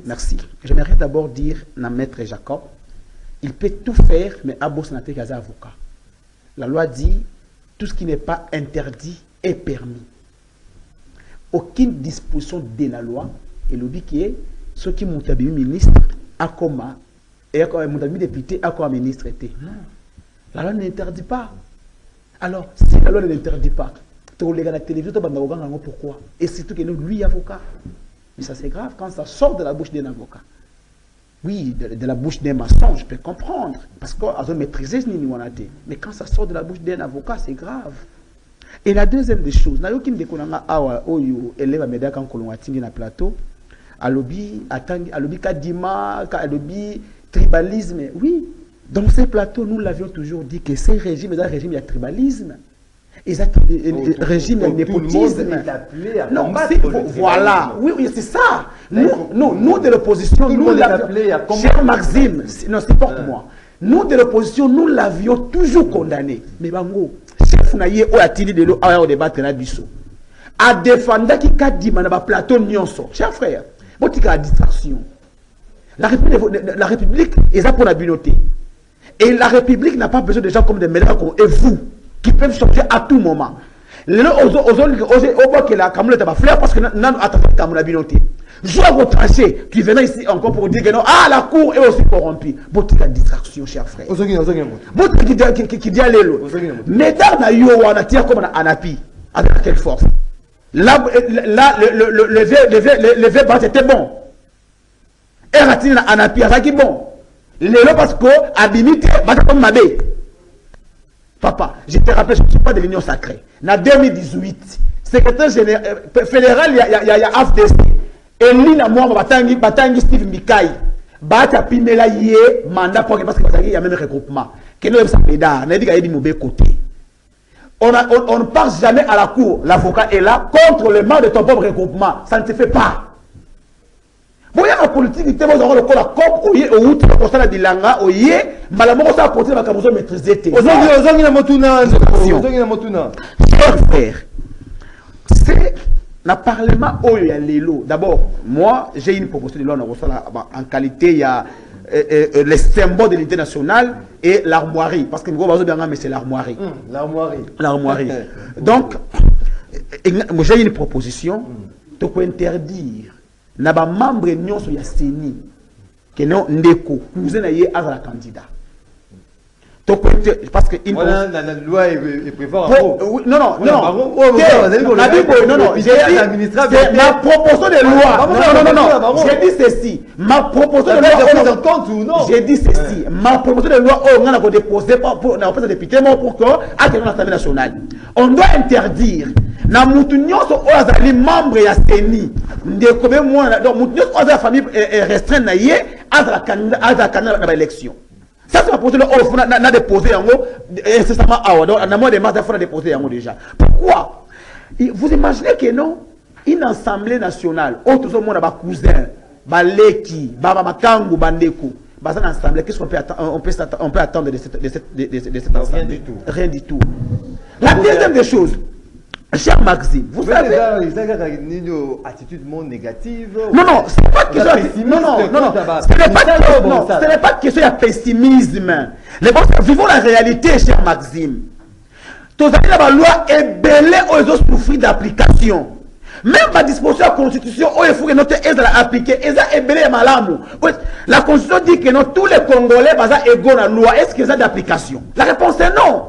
Speaker 4: Merci. J'aimerais d'abord dire à Maître Jacob, il peut tout faire, mais Abos n'a pas avocat. La loi dit, tout ce qui n'est pas interdit est permis. Aucune disposition de la loi, et le dit qui est, ce qui m'ont ministre, à comment, et m'ont député, à quoi ministre était. Non. La loi n'interdit pas. Alors, si la loi ne l'interdit pas, Tu regardes la télévision, tu vas pourquoi? Et surtout que lui, avocat. Mais ça, c'est grave quand ça sort de la bouche d'un avocat. Oui, de la bouche d'un maçon, je peux comprendre. Parce qu'on a maîtrisé ce niveau. Mais quand ça sort de la bouche d'un avocat, c'est grave. Et la deuxième des choses, na yoki ndekonanga awa oyo eleva média quand kolonga tingi na plateau, alobi kadima, alobi tribalisme. Oui, dans ces plateaux, nous l'avions toujours dit que ces régimes, les régimes, il y a tribalisme. Ils ont régime, il y a népotisme. Non, voilà, oui, c'est ça. Nous de l'opposition, nous l'avions. Cher Maxime, non, supporte-moi. Nous de l'opposition, nous l'avions toujours condamné. Mais bango. Funaye o atili de l'eau à débattre la biso a défendre qui kadima na ba plateau nyonso cher frère botika la distraction la république est là pour la communauté et la république n'a pas besoin de gens comme des médias comme et vous qui peuvent changer à tout moment les que la camoulotte va fleur parce que nan attendons comme la communauté je vais retrancher tu venais ici encore pour dire que non la cour est aussi corrompue botika distraction cher frère botika qui dit allélo mais dans na yo wana tia comme na anapi avec quelle force là le verbe était bon et ratine na anapi azaki bon lelo parce que abimité bata comme mabe papa je te rappelle je ne suis pas de l'union sacrée na 2018 secrétaire général fédéral il y a AFDC et lui na moi batangi Steve Mbikai bata pimela yé mandat parce que il y a même regroupement que nous ça pédard n'a dit qu'il y a du mauvais côté on ne passe jamais à la cour l'avocat est là contre le mal de ton propre regroupement ça ne se fait pas boya la politique était vous aurez le col la cop oyé ou tout pour ça la bilanga oyé malamoko ça porter ma camouflage maîtriser té
Speaker 1: ozongi na motuna
Speaker 4: cher frère c'est le Parlement oyo ya lelo. D'abord, moi, j'ai une proposition de loi en qualité, il y a les symboles de l'unité nationale et l'armoirie. Parce que mais c'est l'armoirie. L'armoirie. Donc, j'ai une proposition de interdire les membres de l'Union sur Yassini, qui n'ont ndeko, cousin naïe à la candidat. Parce que
Speaker 1: voilà, la loi est prévoir
Speaker 4: non, ma proposition de loi. Non, j'ai dit ceci. Ma proposition de loi. J'ai dit ceci. Ma proposition de loi, on a déposé pour le député pour que l'Assemblée nationale. On doit interdire. Na mutunyo so ozali membre ya CENI ndeko be mwana donc mutunyo so ozali famille restreinte na ye azala candidat na élection. Ça c'est ma position on a déposé yango incessamment awa donc na mois de mars il faut déposer yango déjà. Pourquoi? Vous imaginez que non une assemblée nationale autres au monde ba cousin ba leki ba makangu bandeko ba ça assemblée qu'est-ce qu'on peut attendre de cette assemblée? Rien du tout. La deuxième des choses, cher Maxime, vous savez...
Speaker 1: une attitude négative.
Speaker 4: Non, c'est pas question ce n'est pas question de pessimisme. Vivons la réalité, cher Maxime. La loi est belée aux autres souffrir d'application. Même la disposition de la Constitution, il faut que notre aide à appliquer. La Constitution dit que tous les Congolais sont égaux à la loi. Est-ce qu'ils ont d'application? La réponse est non.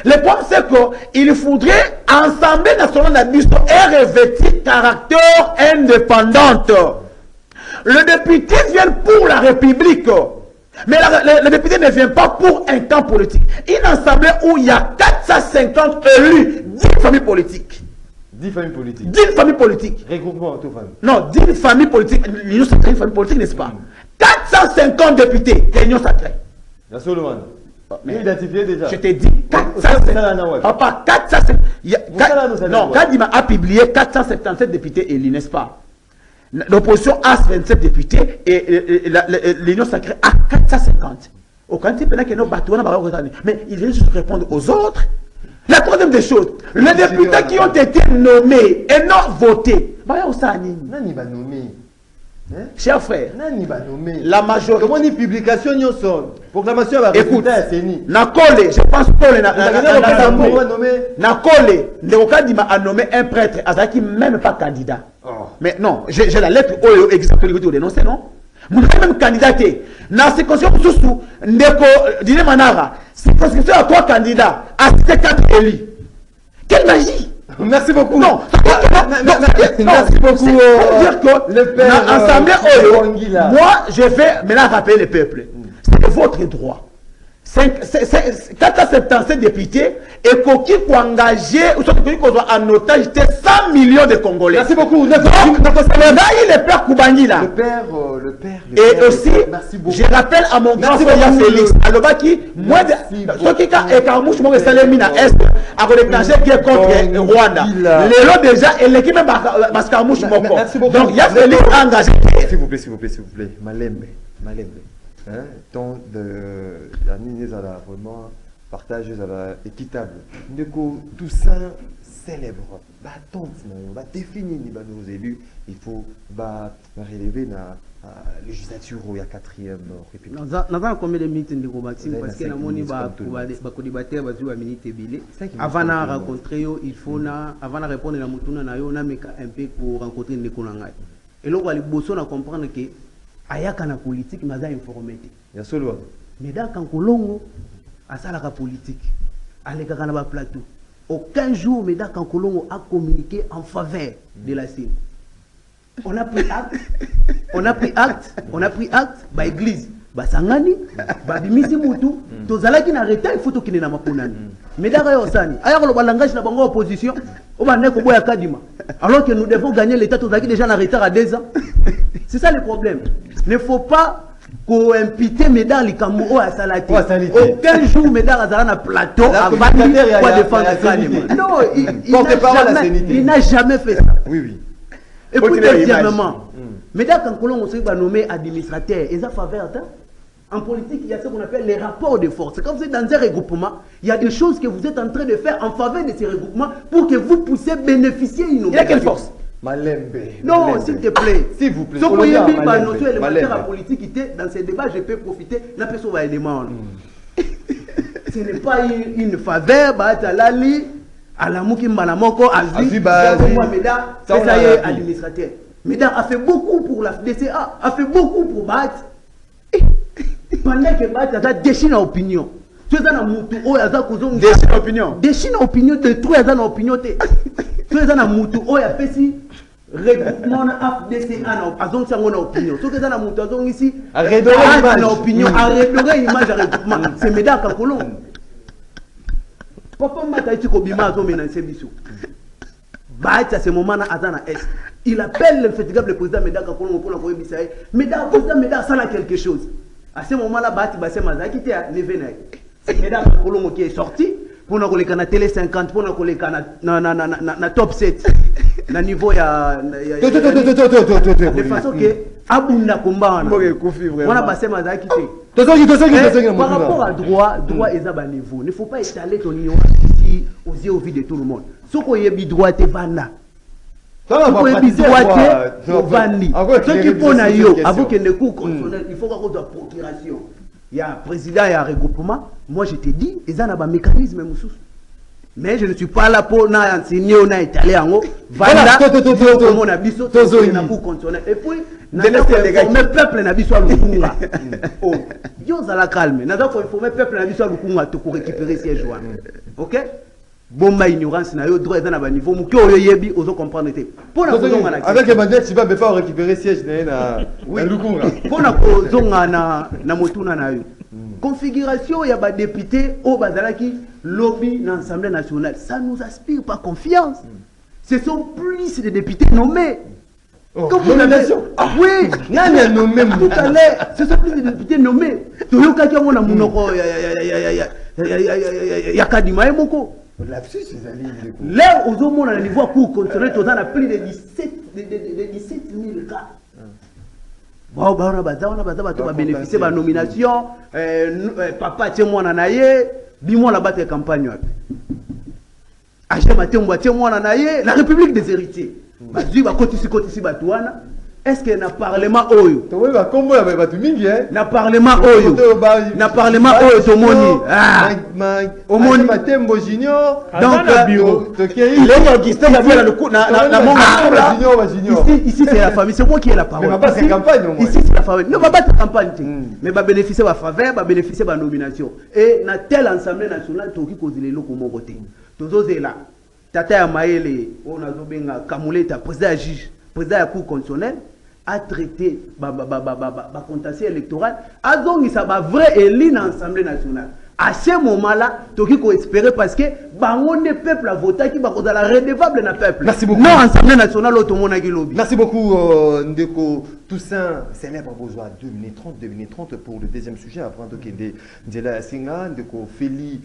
Speaker 4: Le point c'est qu'il faudrait l'Assemblée nationale d'Abisto et revêtir caractère indépendant. Le député vient pour la République. Mais le député ne vient pas pour un camp politique. Une assemblée où il y a 450 élus, 10 familles politiques.
Speaker 1: 10 familles politiques.
Speaker 4: 10 familles politiques.
Speaker 1: Regroupement tout famille.
Speaker 4: Non, 10 familles politiques. L'Union sacrée, une famille politique, n'est-ce pas? 450 députés, l'Union sacrée.
Speaker 1: La Solomon. Mais identifié déjà.
Speaker 4: Je t'ai dit 450. Papa, 450. Non, Kadima a publié 477 députés élus, n'est-ce pas? L'opposition a 27 députés et l'Union sacrée a 450. Au candidat, il y a nos bateaux, mais il vient juste répondre aux autres. La troisième des choses, les députés qui ont été nommés et non votés,
Speaker 1: Nani va nommer.
Speaker 4: Cher frère,
Speaker 1: la majorité. Comment une publication proclamation va
Speaker 4: écoute, Nakole, je pense que Nakole, Ndekokadima a nommé un prêtre, Azaki même pas candidat. Mais non, j'ai la lettre où exemple que vous dénoncez, non? Vous n'avez même candidaté. Dans ces conditions, sous Ndeko Dine Manara, c'est parce que tu as 3 candidats, à 4 élus. Quelle magie!
Speaker 1: Merci beaucoup.
Speaker 4: Non,
Speaker 1: merci beaucoup.
Speaker 4: C'est-à-dire que
Speaker 1: le père
Speaker 4: l'Assemblée,
Speaker 1: Wangila.
Speaker 4: moi, je vais maintenant rappeler le peuple. C'est votre droit. 477 députés et qui ont engagé ou en otage 100 millions de Congolais.
Speaker 1: Merci beaucoup.
Speaker 4: Donc, le père Koubangila.
Speaker 1: Le père.
Speaker 4: Et aussi,
Speaker 1: merci beaucoup.
Speaker 4: je rappelle à mon grand frère Félix Alobaki, moins de ce qui est Carmouche, moi, Salemina Est, à déclencher guerre contre Rwanda. Les lots déjà, et l'équipe même parce Carmouche Moko. Donc, il y a Félix engagé.
Speaker 1: S'il vous plaît. Malembe. Hein, tant de l'année vraiment partage équitable. Tout ça célèbre. Définir nos élus. Il faut relever la législature où il y a 4e République.
Speaker 5: Nous avons combien de minutes de Maxime parce que nous avons débattu sur la minute billet. Avant de rencontrer, il faut avant de répondre à la moutona, on a un peu pour rencontrer les Konangai. Et là, on va comprendre que ayaka na politique mais za informé
Speaker 1: ya solo
Speaker 5: mais dans Kankolongo asala ka politique aleka kana ba plateau aucun jour mais dans Kankolongo a communiqué en faveur de la CENI. On a pris acte ba église ba sangani ba bimisi mutu tozalaki na retard il faut to kine na maponani mais dans yo sani aya ko langage na bango opposition o ba ne ko boya kadima alors que nous devons gagner l'état tozalaki déjà na retard à 2 ans. C'est ça le problème. Il ne faut pas co-impiter Médard Likamou à Salati. Aucun jour Médard Azara na plateau à Bani pour défendre le Kalima. Non, il n'a jamais fait ça.
Speaker 1: Oui.
Speaker 5: Et puis deuxièmement, Médard Kankolon on s'est nommé administrateur. Et ça faveur en politique, il y a ce qu'on appelle les rapports de force. C'est comme si dans un regroupement, il y a des choses que vous êtes en train de faire en faveur de ces regroupements pour que vous puissiez bénéficier d'une nomination.
Speaker 4: Il y a quelle force?
Speaker 1: Malembe.
Speaker 5: Non, s'il te plaît.
Speaker 1: S'il vous plaît.
Speaker 5: Si vous voyez bien notion élémentaire à politique, dans ces débats, je peux profiter. La personne va élément. Ce n'est pas une faveur, Batalali, à la Mouki Malamoko, à Meda, ça y est, administrateur. Meda a fait beaucoup pour la DCA, a fait beaucoup pour Bat. Pendant que Bat a déchiré l'opinion. Tu es dans la moutou, oh, il y a
Speaker 4: déchiré l'opinion.
Speaker 5: Déchiré l'opinion, de tout, il y a dans l'opinion. Tu es dans la moutou, oh, il y a fait si. Regroupement na FDC azong sango na opinion soki eza na moto azong ici arredorer na opinion arredorer image à regroupement c'est Médard Kankolongo papa mata iti ko bima azo menacer biso ba à ce moment na azana est il appelle l'infatigable président Médard Kankolongo pour la koyebisa Médard président Médard sala quelque chose à ce moment là ba se mazaki te levé na c'est Médard Kankolongo qui est sorti pour na koleka na télé 50 pour na koleka na top 7 na niveau ya de façon que abunda komba wana passé mazaki te par rapport à droit est à niveau. Ne faut pas étaler ton ignorance ici aux yeux au vide de tout le monde ce qu'on y est droit te vanda ce qu'on y droit te vandi ce qui pose na yo avant que ne cours constitutionnel il faut qu'on doit procuration il y a président il y a regroupement moi je te dis ils ont un mécanisme mususu. Mais je ne suis pas là pour enseigner ou étaler en haut. Voilà, mon abisso, et puis, le peuple n'a pas Lukunga. Oh, yo la calme. N'a pas informer peuple n'a pas Lukunga pour récupérer ces joies. OK? Bomba ignorance na yo droit dans un niveau muki oyo yebi ozo comprendre te. Pona kozonga na
Speaker 1: avec Emmanuel tu vas pas récupérer siège na Lukunga.
Speaker 5: Pona kozonga na motuna na yo. Configuration, il y a des députés au Bazalaki, lobby dans l'Assemblée nationale. Ça ne nous inspire pas confiance. Ce sont plus de députés nommés. Comme vous l'avez dit. Oui, tout à l'heure, ce sont plus de députés nommés. Toyoka qui a mon amour, Yakadima et Moko. Là, aux hommes, on a niveau à cours constitutionnel, on a plus de 17 000 cas. On va bénéficier de la nomination. Papa, tiens moi en aïe, dis-moi la batte campagne. La République des héritiers. Est-ce qu'il y a un parlement oyo? Na parlement oyo. Na parlement oyo tomoni. Omoni
Speaker 1: Matembo Junior.
Speaker 5: Donc ici c'est la famille, c'est moi qui ai la parole. Ici c'est la famille. Ne va pas de campagne. Mais va bénéficier de la faveur, va bénéficier de la nomination. Et na telle assemblée nationale, toki kozile loko mon côté. Tozo là. tata ya Maele on a zobenga Kamuleta président ya juge président ya cour constitutionnelle a traité contentieux électoral a donc ça va vrai élu dans l'Assemblée nationale. À ce moment-là, tu peux espérer parce que le peuple a voté qui va la redevable dans le peuple.
Speaker 1: Merci beaucoup.
Speaker 5: Non, l'Assemblée nationale, tout le monde a lobby.
Speaker 1: Merci beaucoup, Ndeko Toussaint. Célèbre besoin 2 minutes 30 pour le deuxième sujet. Après, de la Singa, Ndeko Feli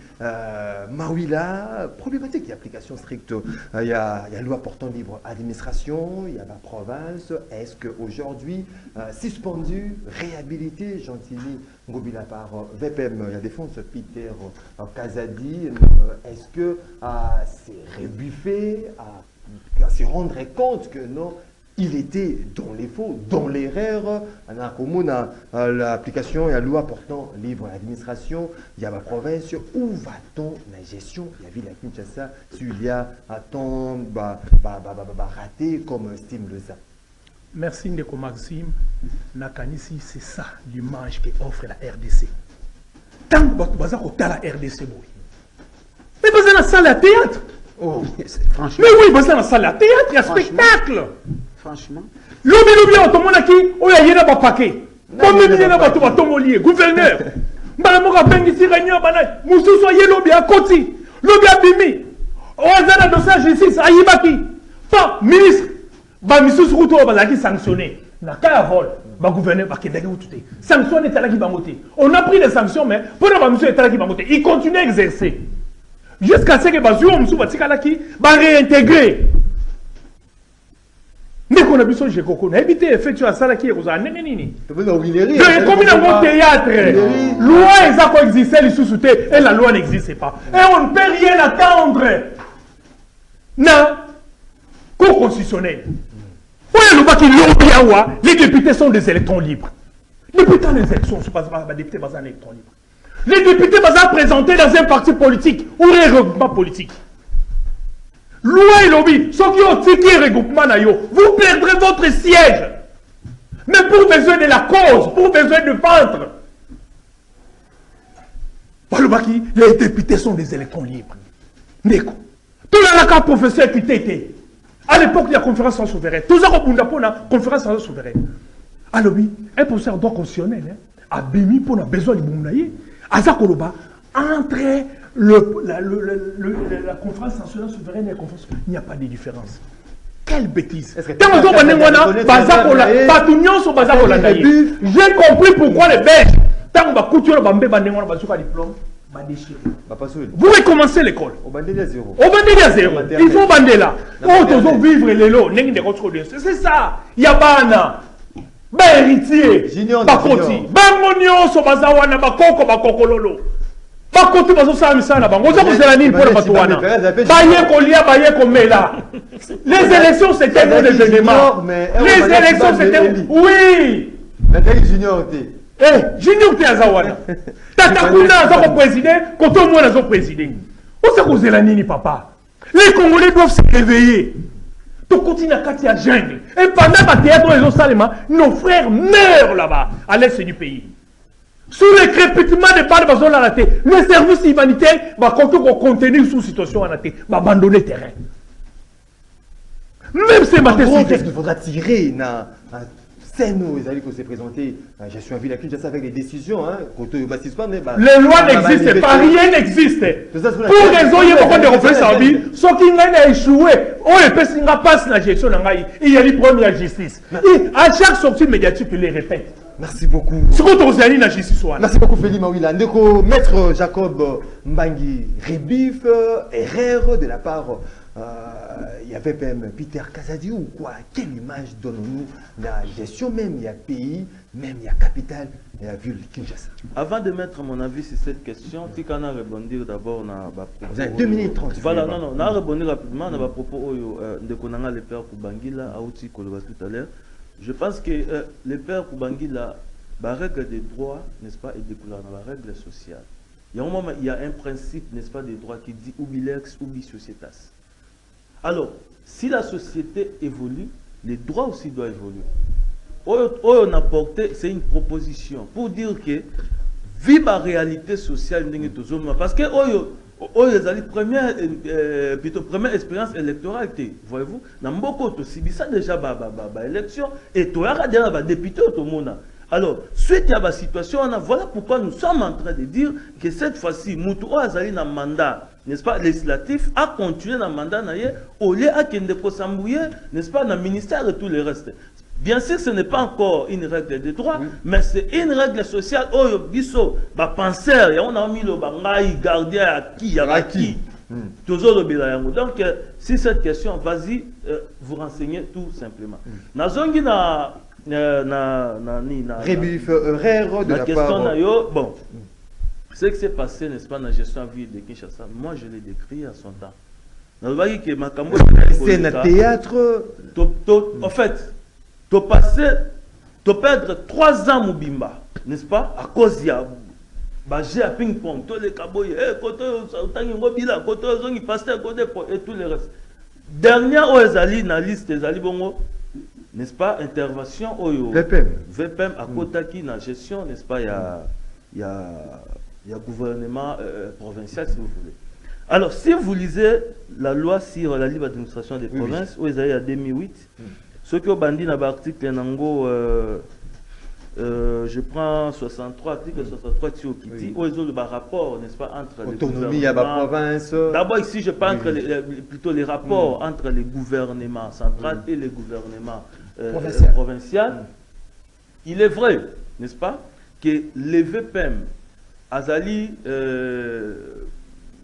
Speaker 1: Mawila. Problématique, il y a application stricte. Il y a loi portant libre administration, il y a la province. Est-ce qu'aujourd'hui, suspendu, réhabilité, Gentilly Ngobila par VPM, il y a défense Peter Kazadi, est-ce que c'est rebuffé, à se rendre compte que non, il était dans les faux, dans l'erreur, l'application et la loi portant libre l'administration, il y a ma province, où va-t-on la gestion? Il y a vu la Kinshasa, s'il y a un temps raté comme estime le ça.
Speaker 3: Merci Ndeko Maxime. Nakanisi, c'est ça l'image qu'offre la RDC. Tant que vous avez la RDC, mais vous êtes dans la salle à théâtre.
Speaker 4: Oh, franchement.
Speaker 3: Mais oui, vous êtes dans la salle à théâtre, il y a spectacle.
Speaker 4: Franchement.
Speaker 3: Lobby, on tombe là qui, on y a yéna ba paquet. Bon, mais yéna ba tombe lié, gouverneur. Mbalamoka bengi si réunion banane. Moussou soyez lobby à Koti. Lobby à Bimi. Oazana dossier justice, à Yibaki. Pas ministre. Ba misusu kuto bazaki sanctionné na kaya vol ba gouverneur ba kedaki utute sanctionné talaki bangote on a pris des sanctions mais pour ba misusu talaki bangote il continue à exercer jusqu'à ce que bazuo misusu batikalaki ba réintégrer mais qu'on a besoin de Jekoko na éviter effet tu as ça là qui est aux années nini comme dans mon théâtre loi exact existait les sous-soutés et la loi n'existait pas et on ne peut rien attendre na cour constitutionnelle. Les députés sont des électrons libres. Depuis quand les élections ne sont pas des députés basés en électrons libres? Les députés basés présentés dans un parti politique ou un regroupement politique. Loi et lobby, ceux qui ont tiqué regroupement, vous perdrez votre siège. Mais pour besoin de la cause, pour besoin de vendre. Les députés sont des électrons libres. Neko. Tout le cas professeur qui t'était. À l'époque, il y a conférence sans souverain. Tout ça, on a conférence sans souverain. Alors, oui, un professeur droit constitutionnel a béni pour le besoin de Boumnaï. À Zakoloba, entre la conférence nationale souveraine et la conférence, il n'y a pas de différence. Quelle bêtise! J'ai compris pourquoi les Belges, tant que couture le bambé, diplôme. Vous recommencez l'école. Au bandé à zéro. Il faut bander là. Oh, vivre les lots. C'est ça. Il y a bana. Ben héritier. Bakoti. Ben monio so bazawana bakoko bakokololo. Bakoti bazo sa misana bango. Ozo ko zelani pour la batuana. Baye kolia baye komela. Les élections c'était un événement. Les élections c'était oui.
Speaker 1: Nathalie Junior
Speaker 3: Junior te azawana. Tata Kuna a président, quand on a président. On sait que c'est nini papa. Les Congolais doivent se réveiller. Tout continue à Katia jungle. Et pendant que théâtre les Salema, nos frères meurent là-bas, à l'est du pays. Sous le crépitement de balles, le service humanitaire va contenir sous situation à la tête, va abandonner le terrain. Même ces matins,
Speaker 1: qu'est-ce qu'il faudra tirer c'est nous, les amis, qui s'est présenté. Je suis en ville à Kinshasa avec des décisions.
Speaker 3: Les lois n'existent pas, rien n'existe. Pour raison, il y a beaucoup de réflexions à vie. Ce qui n'a échoué, on ne peut pas passer la gestion. Il y a les problèmes de la justice. À chaque sortie médiatique, il les répète.
Speaker 1: Merci beaucoup.
Speaker 3: Ce qu'on t'a dit, la justice.
Speaker 1: Merci beaucoup, Feli Mawila. Ndeko, maître Jacob Mbangi, rebif, erreur de la part. Il y avait même Peter Kazadi ou quoi? Quelle image donnons-nous la gestion même? Il y a pays, même il y a capitale, il y a ville Kinshasa.
Speaker 2: Avant de mettre mon avis sur cette question, si on a rebondir d'abord,
Speaker 1: vous avez 2 minutes 30.
Speaker 2: Voilà, non, on a rebondi rapidement, on a propos de Konanga, le père Kubangila, Aouti Koloba tout à l'heure. Je pense que le père Kubangila, la règle des droits, n'est-ce pas, est découlée dans la règle sociale. Il y a un moment, il y a un principe, n'est-ce pas, des droits qui dit ubi lex, ubi societas. Alors, si la société évolue, les droits aussi doivent évoluer. On a apporté, c'est une proposition pour dire que vive la réalité sociale, parce que Oh, les alliés, première expérience électorale, voyez-vous, dans beaucoup de ça déjà, élection, et tu as déjà député au monde. Alors, suite à la situation, voilà pourquoi nous sommes en train de dire que cette fois-ci, Moutou Azali n'a mandat, n'est-ce pas, législatif, a continué dans le mandat, au lieu à qu'il ne s'embrouiller, n'est-ce pas, dans le ministère et tout le reste. Bien sûr, ce n'est pas encore une règle de droit, mais c'est une règle sociale. Oh, biso, penseur, on a mis le bangaï, gardien à qui, toujours le bilan. Donc, si cette question, vas-y, vous renseignez tout simplement. Nazongi na
Speaker 1: Rébuf, erreur de la
Speaker 2: question
Speaker 1: part.
Speaker 2: bon, ce qui s'est passé, n'est-ce pas, dans la gestion de vie de Kinshasa, moi je l'ai décrit à son temps.
Speaker 1: C'est un théâtre.
Speaker 2: En fait, tu perdre 3 ans Moubimba, n'est-ce pas, à cause de j'ai à ping-pong, tous les caboyes, et tout le reste. Dernière, Ezali, na liste, Ezali Bongo, n'est-ce pas, intervention, VPM, à Kotaki, dans la gestion, n'est-ce pas, il y a gouvernement provincial, si vous voulez. Alors, si vous lisez la loi sur la libre administration des provinces, où Ezali à 2008, ce qui est bandit dans l'article Nango, je prends 63, article 63 qui dit où ils ont le rapport, n'est-ce pas, entre
Speaker 1: autonomie à la province.
Speaker 2: D'abord ici, je parle plutôt les rapports entre les gouvernements centraux et les gouvernements provinciaux. Il est vrai, n'est-ce pas, que les VPM, Azali,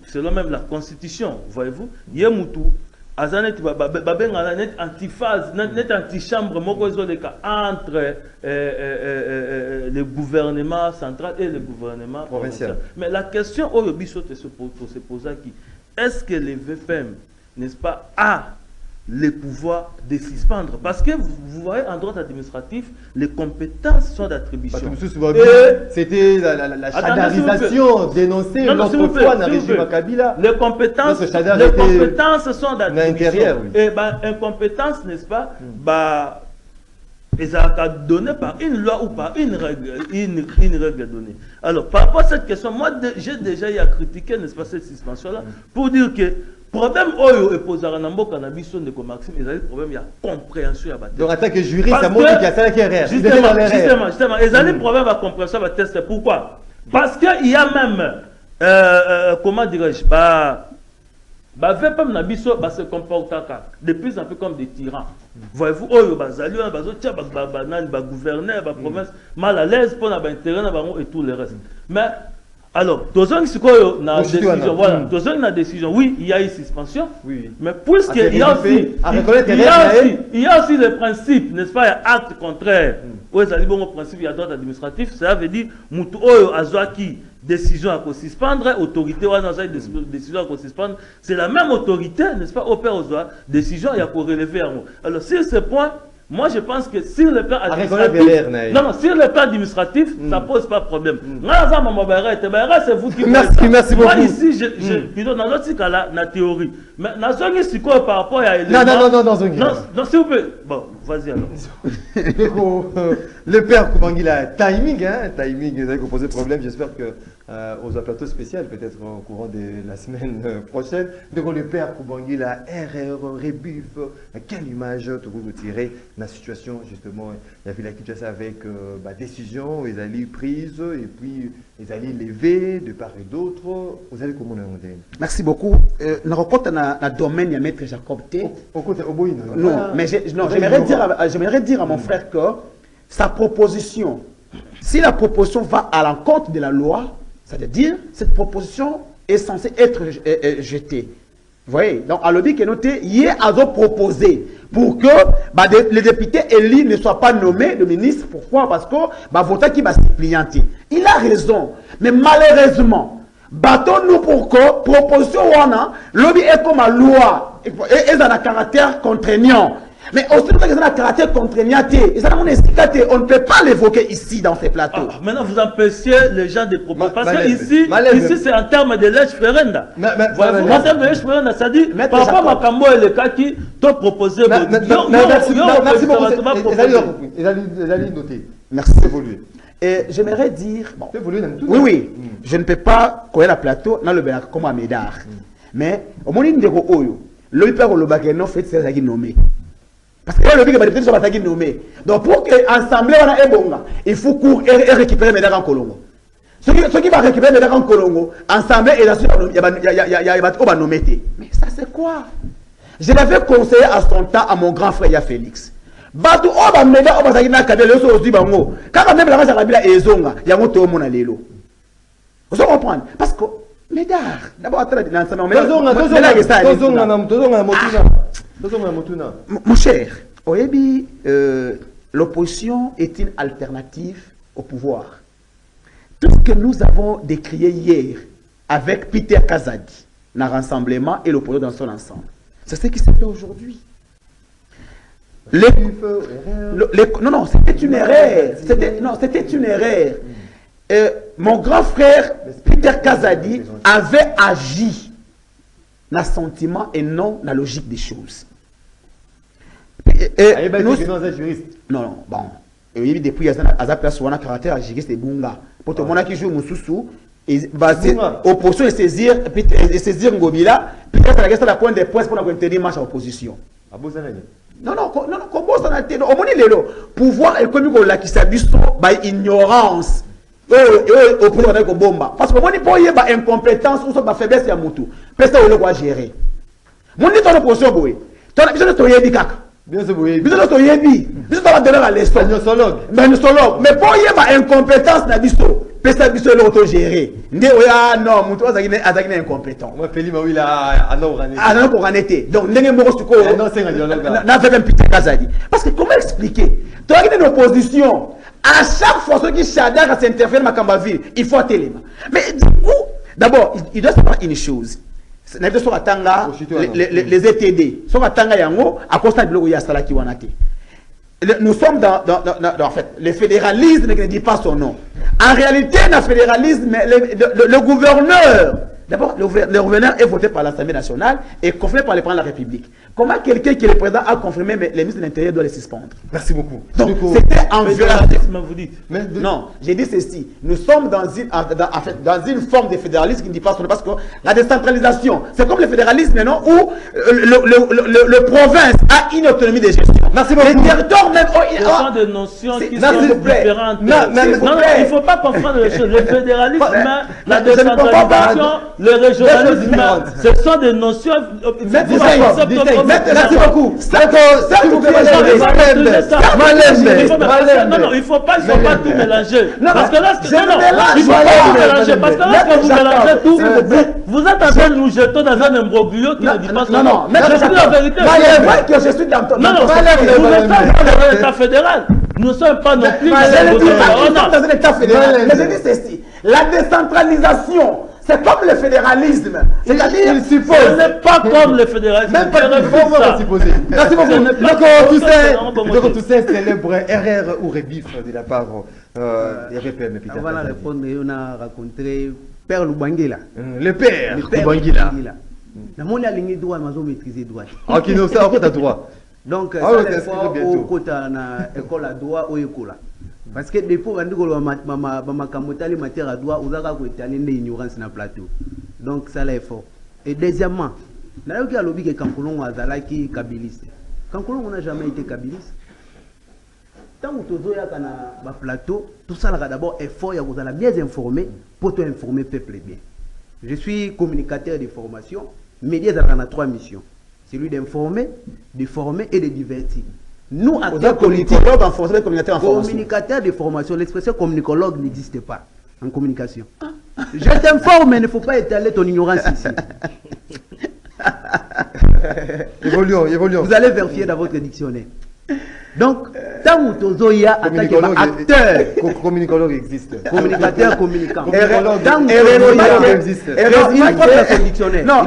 Speaker 2: selon même la Constitution, voyez-vous, Yemoutou, Azanet net antiphase, net antichambre entre le gouvernement central et le gouvernement provincial. Mais la question au Yobiso se pose qui est-ce que les VPM, n'est-ce pas, a les pouvoirs de suspendre? Parce que vous voyez, en droit administratif, les compétences sont d'attribution.
Speaker 1: C'était la chadarisation dénoncée l'autre fois dans le régime Kabila.
Speaker 2: Les compétences sont d'attribution. Et incompétence, n'est-ce pas, ils sont données par une loi ou par une règle donnée. Alors, par rapport à cette question, moi, j'ai déjà eu à critiquer, n'est-ce pas, cette suspension-là, pour dire que problème oyo et posé à Nambo cannabis de Maxime, il y a un problème, il y a compréhension à
Speaker 1: donc en tant que juriste, ça montre qu'il y a ça qui est réel.
Speaker 2: Justement, il y a un problème à compréhension à tester. Pourquoi? Parce qu'il y a même, comment dirais-je, VPM Nabiso se comporte de plus en plus comme des tyrans. Voyez-vous, gouverneur, province mal à l'aise pour l'intérêt et tout le reste. Mais alors, décision, oui, il y a une suspension, mais puisqu'il y a aussi le principe, n'est-ce pas, il y a acte contraire, où il y a le principe, il y a droit administratif, ça veut dire, décision à suspendre, autorité, décision à suspendre, c'est la même autorité, n'est-ce pas, au père, décision, il y a pour relever. Alors, sur ce point, moi, je pense que sur le plan administratif, sur le plan administratif, ça ne pose pas de problème. C'est vous qui
Speaker 1: merci beaucoup.
Speaker 2: Moi, ici, dans l'autre cas, là, la théorie. Mais dans quoi par rapport à non, s'il vous plaît. Bon, vas-y alors.
Speaker 1: Le père Koubangila, timing, vous avez posé problème. J'espère que aux plateaux spécial, peut-être au courant de la semaine prochaine. Donc, le père Koubangila, erreur, rébuf, quelle image vous tirez dans la situation, justement, il y a vu la situation avec décision, ils allaient prise, et puis ils allaient lever de part et d'autre. Vous allez comment on dit?
Speaker 4: Merci beaucoup. Nous rencontrons dans le domaine de Maître Jacob T. Non, mais j'aimerais dire à mon frère que sa proposition, si la proposition va à l'encontre de la loi, c'est-à-dire cette proposition est censée être jetée. Vous voyez, donc à l'objet qui est noté, hier a proposé pour que les députés élus ne soient pas nommés de ministre. Pourquoi? Parce que voter qui va se plianter. Il a raison, mais malheureusement, battons-nous pour que proposition lobby est comme la loi et ça a un caractère contraignant. Mais aussi, que ça a un caractère contraignant, on ne peut pas l'évoquer ici dans ces plateaux.
Speaker 2: Maintenant, vous empêchez les gens de proposer. Parce que ici c'est en termes de lèche ferenda. En termes de lèche ferenda, ça dit, par rapport à Makambo et le cas qui t'ont proposé.
Speaker 1: Merci beaucoup. Ils allaient noter.
Speaker 4: Merci. Et j'aimerais dire, bon,
Speaker 1: Tu évolues dans tout.
Speaker 4: oui, je ne peux pas courir la plateau dans le Bélac comme à Médard. Mais au moment où on dit le père le bac non fait c'est ça qui nommé. Parce que le but que les gens nommé. Donc pour que l'Assemblée on a ebonga, il faut courir et récupérer Médard en Colombo. Ceux qui vont récupérer Médard en Colombo, Assemblée et il y a nommé. Mais ça c'est quoi? Je l'avais conseillé à son temps à mon grand frère Ya Félix. Batu oba Médard oba zakina kabela le so bango. Quand même la kabila ezonga, ya moto mona lelo. Vous comprenez? Parce que Médard, d'abord mon cher, Oyebi, l'opposition est une alternative au pouvoir. Tout ce que nous avons décrié hier avec Peter Kazadi, dans le rassemblement et l'opposition dans son ensemble, c'est ce qui s'est fait aujourd'hui. Non, c'était une erreur. C'était une erreur. Mon grand frère Peter Kazadi avait agi dans le sentiment et non dans la logique des choses. Non, bon. Et depuis, il y a place où on a caractère à gérer ces bunga. Pour tout le monde qui joue Moussoussou, opposition et saisir Ngobila, peut-être la question de la pointe des presse pour tenir marche à l'opposition. Non, comment ça n'a été? Au moins, pouvoir économique qui s'abuse par ignorance. Au pouvoir de bomba. Parce que moi, il n'y a pas incompétence ou pas faiblesse à Moutou. Personne ne doit gérer. Mon dit ton opposition, boy. Tu as besoin de ton yébi kaka. Bien sûr, oui. Besoin de ton yébi. Besoin de donner à l'estomac. Mais pour y avoir incompétence, na biso. Personne ne doit auto-gérer. Non, Moutou a incompétent. Moi, Félix, oui, là, à pour en été. Donc, n'est-ce pas n'a fait un petit Kazadi. Parce que comment expliquer? Tu as une opposition. À chaque fois ceux qui s'adhèrent à s'interférer dans ma ville, il faut atteler. Mais du coup, d'abord, il doit savoir une chose. Les ETD, nous sommes en fait, le fédéralisme ne dit pas son nom. En réalité, le fédéralisme, le gouverneur, d'abord, le gouverneur est voté par l'Assemblée nationale et confirmé par le président de la République. Comment quelqu'un qui est le président a confirmé, mais les ministres de l'Intérieur doivent les suspendre? Merci beaucoup. Donc, c'était en violation. Vous dites. Non, j'ai dit ceci. Nous sommes dans une forme de fédéralisme qui ne dit pas son nom, parce que la décentralisation, c'est comme le fédéralisme, non, où le province a une autonomie de gestion. Merci beaucoup. Les territoires même.
Speaker 2: Ce sont des notions qui sont différentes. Non, il ne faut pas comprendre les choses. Le fédéralisme, la décentralisation, le régionalisme, ce sont des notions. Merci beaucoup. Non, il ne faut pas tout mélanger. Parce que là, il ne faut pas tout mélanger. Parce que lorsque vous mélangez tout, vous êtes en train de nous jeter dans un imbroglio qui ne dit pas son nom. Mais je suis la vérité. Je suis dans ton. Non, vous n'êtes pas dans l'État fédéral. Nous ne sommes pas non plus dans
Speaker 4: un État fédéral. Mais je dis ceci. La décentralisation. C'est comme le fédéralisme. C'est-à-dire,
Speaker 2: ce n'est pas comme le fédéralisme.
Speaker 1: Même pas de forme à supposer. Merci beaucoup. Donc, tout ça, célèbre erreur ou rebif de la part des RPM.
Speaker 5: Avant de répondre, on a rencontré Père Lubangila.
Speaker 1: Le Père Lubangila.
Speaker 5: Dans mon ligne droit, je maîtriser droit.
Speaker 1: Ok, donc ça, on a droit.
Speaker 5: Donc, ça, c'est au côté de l'école à droit ou école. Parce que des fois, on matière à droit, on a ignorance sur le plateau. Donc, ça est fort. Et deuxièmement, il y a un lobby qui est kabiliste. Kankoulon n'a jamais été kabiliste. Tant que tu as un plateau, tout ça d'abord effort, il y a bien informé pour te informer le peuple bien. Je suis communicateur de formation, médias dans 3 missions. Celui d'informer, de former et de divertir. Nous, acteurs politiques, communicateurs de formation, l'expression communicologue n'existe pas en communication. Je t'informe, mais il ne faut pas étaler ton ignorance ici.
Speaker 1: Évoluons.
Speaker 5: Vous allez vérifier dans votre dictionnaire. Donc, tant que tu as acteur,
Speaker 1: communicologue existe.
Speaker 5: Communicateur, communicant.
Speaker 1: Existe.
Speaker 5: Non,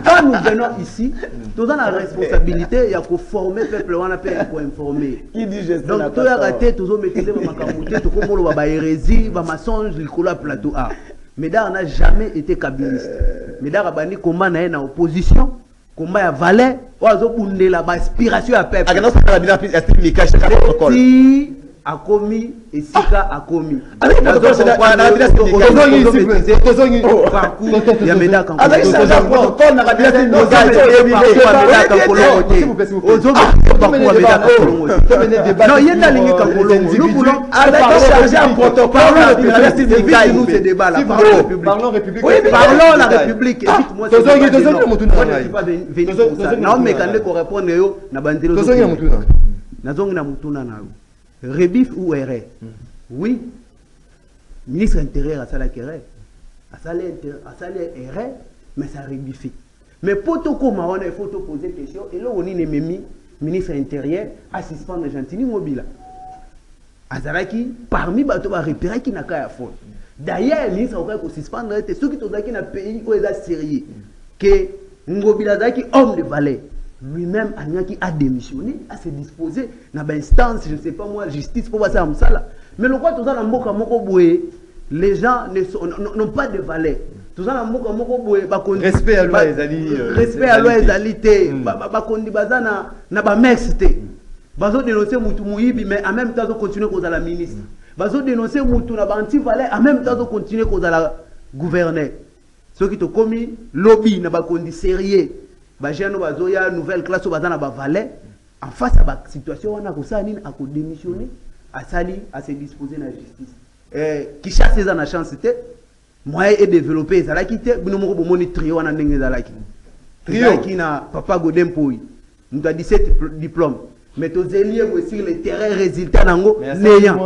Speaker 5: quand nous venons ici, nous avons la responsabilité, il y a qu'il former le peuple, on appelle pour informer. Donc, tu as raté, tu as maîtrisé ma camouté, tu as comme ma hérésie, ma mensonge, le plateau A. Médard n'a jamais été kabiliste. Médard a banni comment on a une opposition. combat ya valet ozo bundela ba aspiration ya peuple
Speaker 1: Agana ça la bien expliquer chaque protocole.
Speaker 5: si akomi esika akomi ya Médard parlons la République. Rebif ou erreur? Oui. Ministre intérieur a ça la erreur. A ça erreur, mais ça rebifie. Mais pour tout comme on il faut te poser question. Et là on est même ministre intérieur à suspendre Gentini Mobile. Azalaki parmi bateau va repérer qui n'a qu'à faute. D'ailleurs ministre au cas qu'on suspendre ceux qui sont dans un pays où ils sont sérieux que Mobile Azalaki homme de valeur. Lui-même a démissionné, a se disposé dans l'instance, je ne sais pas moi, justice pour voir ça comme ça là. Mais le quoi tout ça dans Mboka Moko Boué, les gens n'ont pas de valeur. Tout ça dans Mboka Moko Boué,
Speaker 1: respect à loi ezali
Speaker 5: respect à loi ezalité, ba kondi bazana na ba mexité. Bazo dénoncer mutu muyibi mais en même temps zo continuer cause à la ministre. Bazo dénoncer mutu na ba anti-valeur en même temps zo continuer cause à la gouverneur. Ceux qui te commis lobby na ba kondi sérieux. Bajano bazoya nouvelle classe bazana ba valet en face à la situation on a ko ça nini a ko démissionner à sali à se disposer na justice qui chasse ça na chance té moyen et développer ça la quitté bino moko bo moni trio wana ndenge za la trio qui na papa Godem Poy nous a 17 diplômes mais to zelier sur le terrain résultat nango néant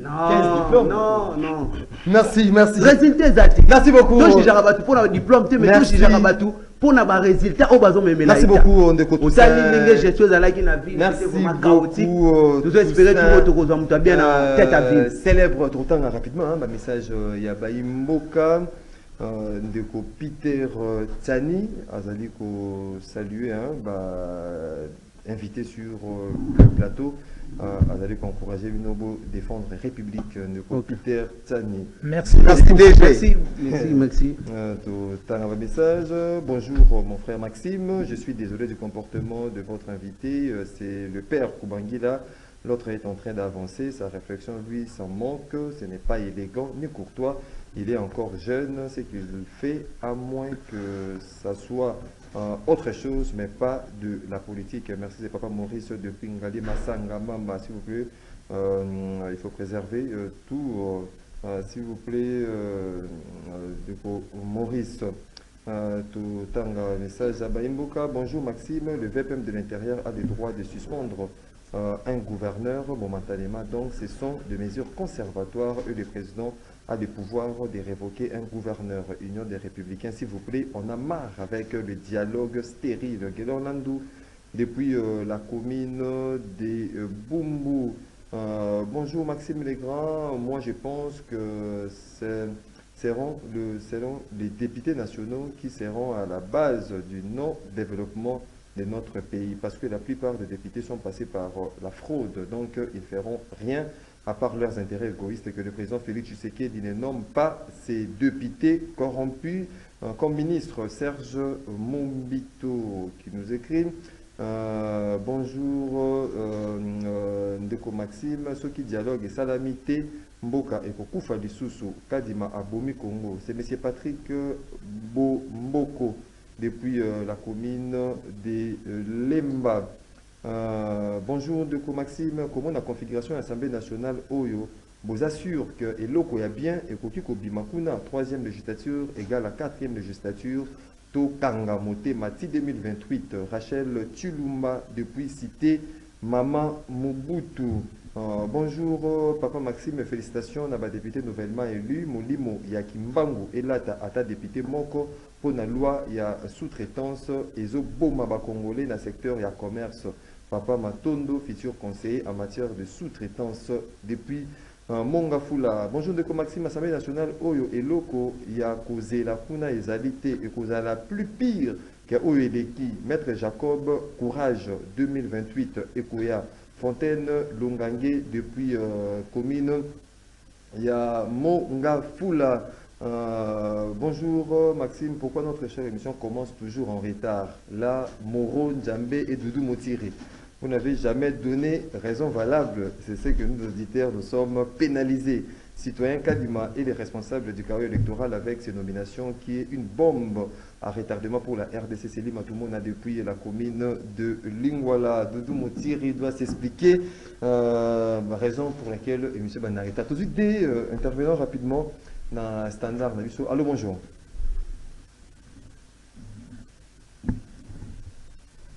Speaker 5: non.
Speaker 1: Merci.
Speaker 5: Résultat
Speaker 1: merci beaucoup.
Speaker 5: Toi je jarabatu pour le diplôme mais toi je jarabatu pour na ba résultat au bazo me
Speaker 1: merci beaucoup de côté.
Speaker 5: Osali ndenge gestion za la qui na vie
Speaker 1: c'est
Speaker 5: vraiment chaotique.
Speaker 1: Nous
Speaker 5: espérer tout ko zo bien na tête à ville.
Speaker 1: Célèbre tout temps rapidement un message ya Baimboka de ko Peter Tsani azali ko saluer invité sur le plateau. Azali ko encourager Binobo défendre la République de ko Peter Tsani.
Speaker 3: Merci.
Speaker 5: Merci.
Speaker 1: Un message. Bonjour mon frère Maxime, je suis désolé du comportement de votre invité, c'est le père Koubangila. L'autre est en train d'avancer, sa réflexion lui s'en manque, ce n'est pas élégant ni courtois, il est encore jeune, ce qu'il fait à moins que ça soit autre chose, mais pas de la politique. Merci, c'est Papa Maurice de Pingali Massanga Mamba, s'il vous plaît. Il faut préserver tout, s'il vous plaît, de Maurice. Tout un message à Baimboka. Bonjour Maxime, le VPM de l'intérieur a le droit de suspendre un gouverneur momentanément, donc ce sont des mesures conservatoires et le président a le pouvoir de révoquer un gouverneur. Union des Républicains, s'il vous plaît, on a marre avec le dialogue stérile. Guédorlandou, depuis la commune des Bumbu. Bonjour Maxime Legrand, moi je pense que seront les députés nationaux qui seront à la base du non-développement de notre pays, parce que la plupart des députés sont passés par la fraude, donc ils ne feront rien à part leurs intérêts égoïstes, que le président Félix Tshisekedi ne nomme pas ses députés corrompus comme ministre. Serge Mombito qui nous écrit bonjour Ndeko Maxime, ceux qui dialoguent et salamité Mboka et Kokufa Lisusu Kadima Abomi Congo, c'est M. Patrick Mboko depuis la commune de Lemba. Bonjour Ndeko Maxime, comment la configuration de l'Assemblée nationale Oyo vous assure que Eloko y a bien et Kokiko Bimakuna, 3e législature égale à 4e législature, To Kangamote Mati 2028, Rachel Tulumba depuis cité Maman Mobutu. Bonjour Papa Maxime, félicitations à ma député nouvellement élu, Molimo Yakimbangu Elata Ata député Moko pour la loi il y a sous-traitance et Zoboma Congolais dans le secteur il y a commerce. Papa Matondo, futur conseiller en matière de sous-traitance depuis Mongafula. Bonjour de Maxime, Assemblée nationale Oyo et Loko, il y a causé la Kuna et Zalité et causé la plus pire que Oyo et Leki. Maître Jacob, Courage 2028 et Koya. Fontaine Longangue depuis commune. Il y a Mongafula. Bonjour Maxime, pourquoi notre chère émission commence toujours en retard? Là, Moro, Djambé et Doudou Motiri, vous n'avez jamais donné raison valable. C'est ce que nous, auditeurs, nous sommes pénalisés. Citoyen Kadima et les responsables du carreau électoral avec ces nominations qui est une bombe à retardement pour la RDC. Célim Atoumona depuis la commune de Lingwala. Doudou Motiri doit s'expliquer la raison pour laquelle M. Banarita. Tout de suite, intervenant rapidement dans le standard. Allô, bonjour.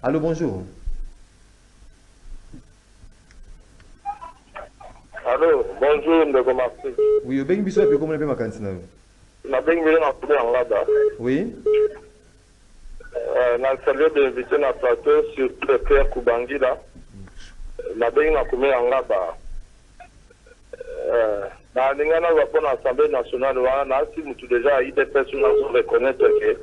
Speaker 1: Allô, bonjour.
Speaker 6: Allô, bonjour, Ndeko Martin.
Speaker 1: Oui, bien biso et comment on appelle
Speaker 6: Na bien bien na trouvé en là-bas.
Speaker 1: Oui.
Speaker 6: Na salué d'inviter na plateau sur le Pierre Kubangi là. Na bien na commis en là-bas. Na ningana va pour l'Assemblée nationale na si mutu déjà il des personnes qui reconnaître que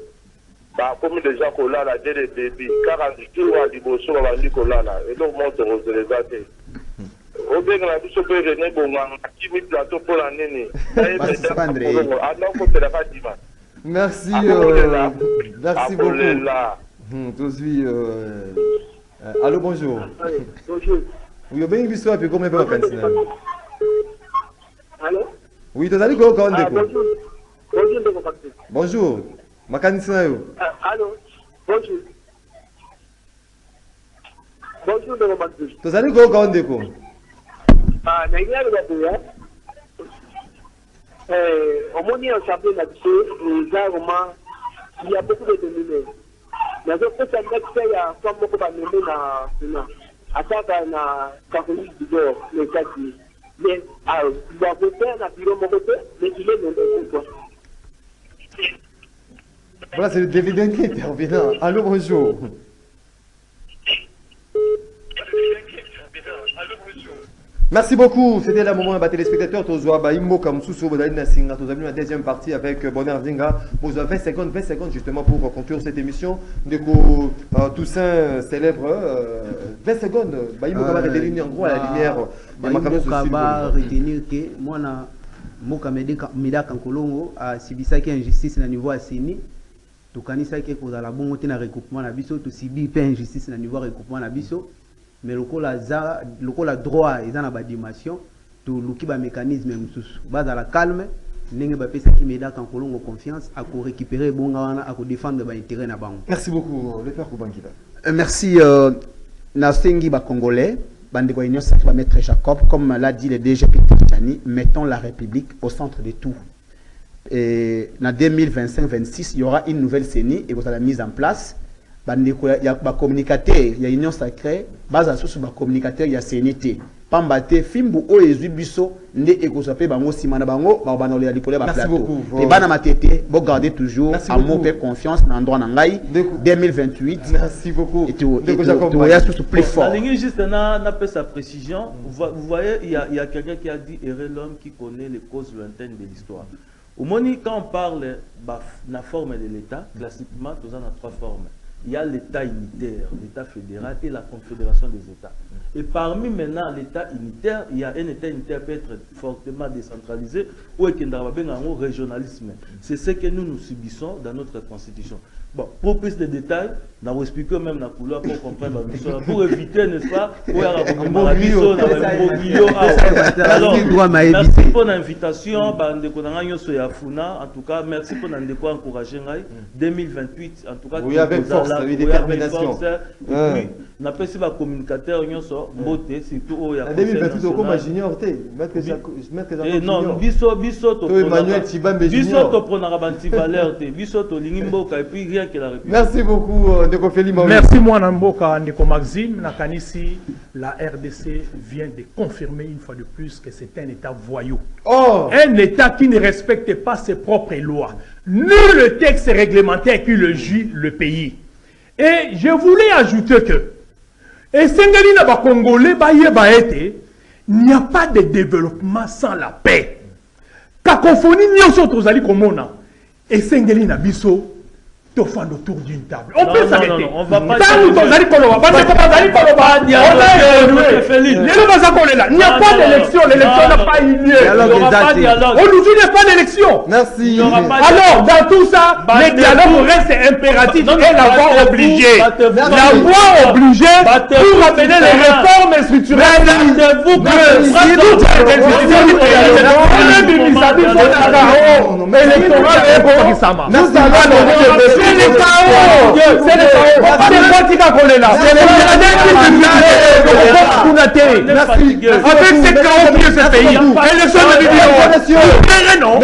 Speaker 6: ba comme déjà ko là la dès le début 40 jours à liboso va ndi ko là et donc monte aux résultats.
Speaker 1: Merci, merci beaucoup. Tout de suite, allô, bonjour.
Speaker 6: Bonjour.
Speaker 1: Oui, bien, l'histoire, puis comment on peut continuer?
Speaker 6: Allô?
Speaker 1: Oui, tu as dit quoi?
Speaker 6: Bonjour. Bonjour,
Speaker 1: bonjour. Ma candidature.
Speaker 6: Allô? Bonjour. Bonjour,
Speaker 1: tu as dit quoi?
Speaker 6: Ah, il y a beaucoup de dénominés. Mais je pense que ça y a comme beaucoup de dénominés à ça na Catholique du Nord, le cas qui mais il va voter à bureau mon côté, mais il est non.
Speaker 1: Voilà, c'est le DVD qui intervient. Allô, bonjour. Merci beaucoup. C'était le moment de battre les spectateurs. Tous la deuxième partie avec Bonheur Zinga. Vous avez 20 secondes justement pour conclure cette émission. Du coup, Toussaint célèbre 20 secondes. En gros, à la lumière.
Speaker 5: Retenir que moi, Moka Meda Kankolongo a subi injustice na niveau asini. Tukanisa ke ko la bongo te na recoupement na biso, to sibi pe injustice na niveau recoupement na biso. Mais le droit est dans la dimension, tout le mécanisme est dans la calme, n'engage pas ça qui m'aide à qu'on confiance à récupérer bon à défendre l'intérêt na banque.
Speaker 1: Merci beaucoup, le père Kubankila.
Speaker 4: Merci Nasengi ba Congolais, bande ko union sacrée maître Jacob, comme l'a dit le DG Tchani, mettons la République au centre de tout. Et en 2025-26, il y aura une nouvelle CENI et vous allez la mise en place. Il y a des communicateurs, il y a une union sacrée, base sur les communicateurs, il y a CNT. Pambate, Fimbu, Oezu, Bisso, Né Ekosape, Bango, Simana Bango, Barbano, Lipole,
Speaker 1: merci beaucoup.
Speaker 4: Et Banamatete, vous gardez toujours à mon père confiance dans l'endroit Nangaï, 2028.
Speaker 1: Merci beaucoup.
Speaker 4: Et tu es tout plus fort.
Speaker 2: Juste sa précision. Vous voyez, il y a quelqu'un qui a dit errer l'homme qui connaît les causes lointaines de l'histoire. Au moment quand on parle de la forme de l'État, classiquement, nous avons trois formes. Il y a l'État unitaire, l'État fédéral et la confédération des États. Et parmi maintenant l'État unitaire, il y a un État unitaire qui peut être fortement décentralisé ou un régionalisme. C'est ce que nous subissons dans notre constitution. Bon, pour plus de détails, nous allons expliquer même la couleur pour comprendre la mission. Pour éviter, n'est-ce pas, merci pour l'invitation. En tout cas, merci pour encourager 2028. En tout cas,
Speaker 1: oui, avec force, avec détermination.
Speaker 2: Oui, on appelle ça les communicateurs, surtout au
Speaker 1: 2028, au comme junior,
Speaker 2: non, biso to
Speaker 1: Emmanuel Tibambe
Speaker 2: junior. Biso to prenara banti valeur te, biso to lingimboka et puis rien que la République.
Speaker 1: Merci beaucoup, Ndeko Feli Maoui.
Speaker 3: Merci moi Namboka Ndeko Maxime Nakanisi. La RDC vient de confirmer une fois de plus que c'est un État voyou.
Speaker 1: Oh.
Speaker 3: Un État qui ne respecte pas ses propres lois. Nul le texte réglementaire qui le juge le pays. Et je voulais ajouter que et Sengalina ba Congolais ba yeba il n'y a pas de développement sans la paix. Cacophonie nyonso tozali komona. Et Sengalina biso de faire autour d'une table. On
Speaker 2: Non,
Speaker 3: peut
Speaker 2: non,
Speaker 3: s'arrêter.
Speaker 2: non, on va pas
Speaker 3: Tant nous,
Speaker 2: dialoguer.
Speaker 3: on a dit qu'on va pas dialoguer.
Speaker 2: Félix.
Speaker 3: Il n'y a
Speaker 2: Non,
Speaker 3: pas
Speaker 2: non,
Speaker 3: d'élection. L'élection
Speaker 2: non,
Speaker 3: n'a
Speaker 2: non.
Speaker 3: pas eu lieu.
Speaker 2: Il n'y aura pas de dialogue.
Speaker 3: Aujourd'hui, il n'y a pas d'élection.
Speaker 1: Merci.
Speaker 2: Il n'y aura pas de
Speaker 3: Alors, dans tout ça,
Speaker 2: Battez-vous.
Speaker 3: les dialogues restent impératifs
Speaker 2: Non, non,
Speaker 3: et la voie
Speaker 2: battez-vous,
Speaker 3: obligée.
Speaker 2: battez-vous.
Speaker 3: La voie obligée
Speaker 2: Battez-vous,
Speaker 3: pour amener les
Speaker 2: Sylvain.
Speaker 3: réformes structurelles.
Speaker 2: Battez-vous,
Speaker 3: de
Speaker 2: battez-vous.
Speaker 3: toutes les institutions avec ces chaos qui est ce pays, élection de l'Union.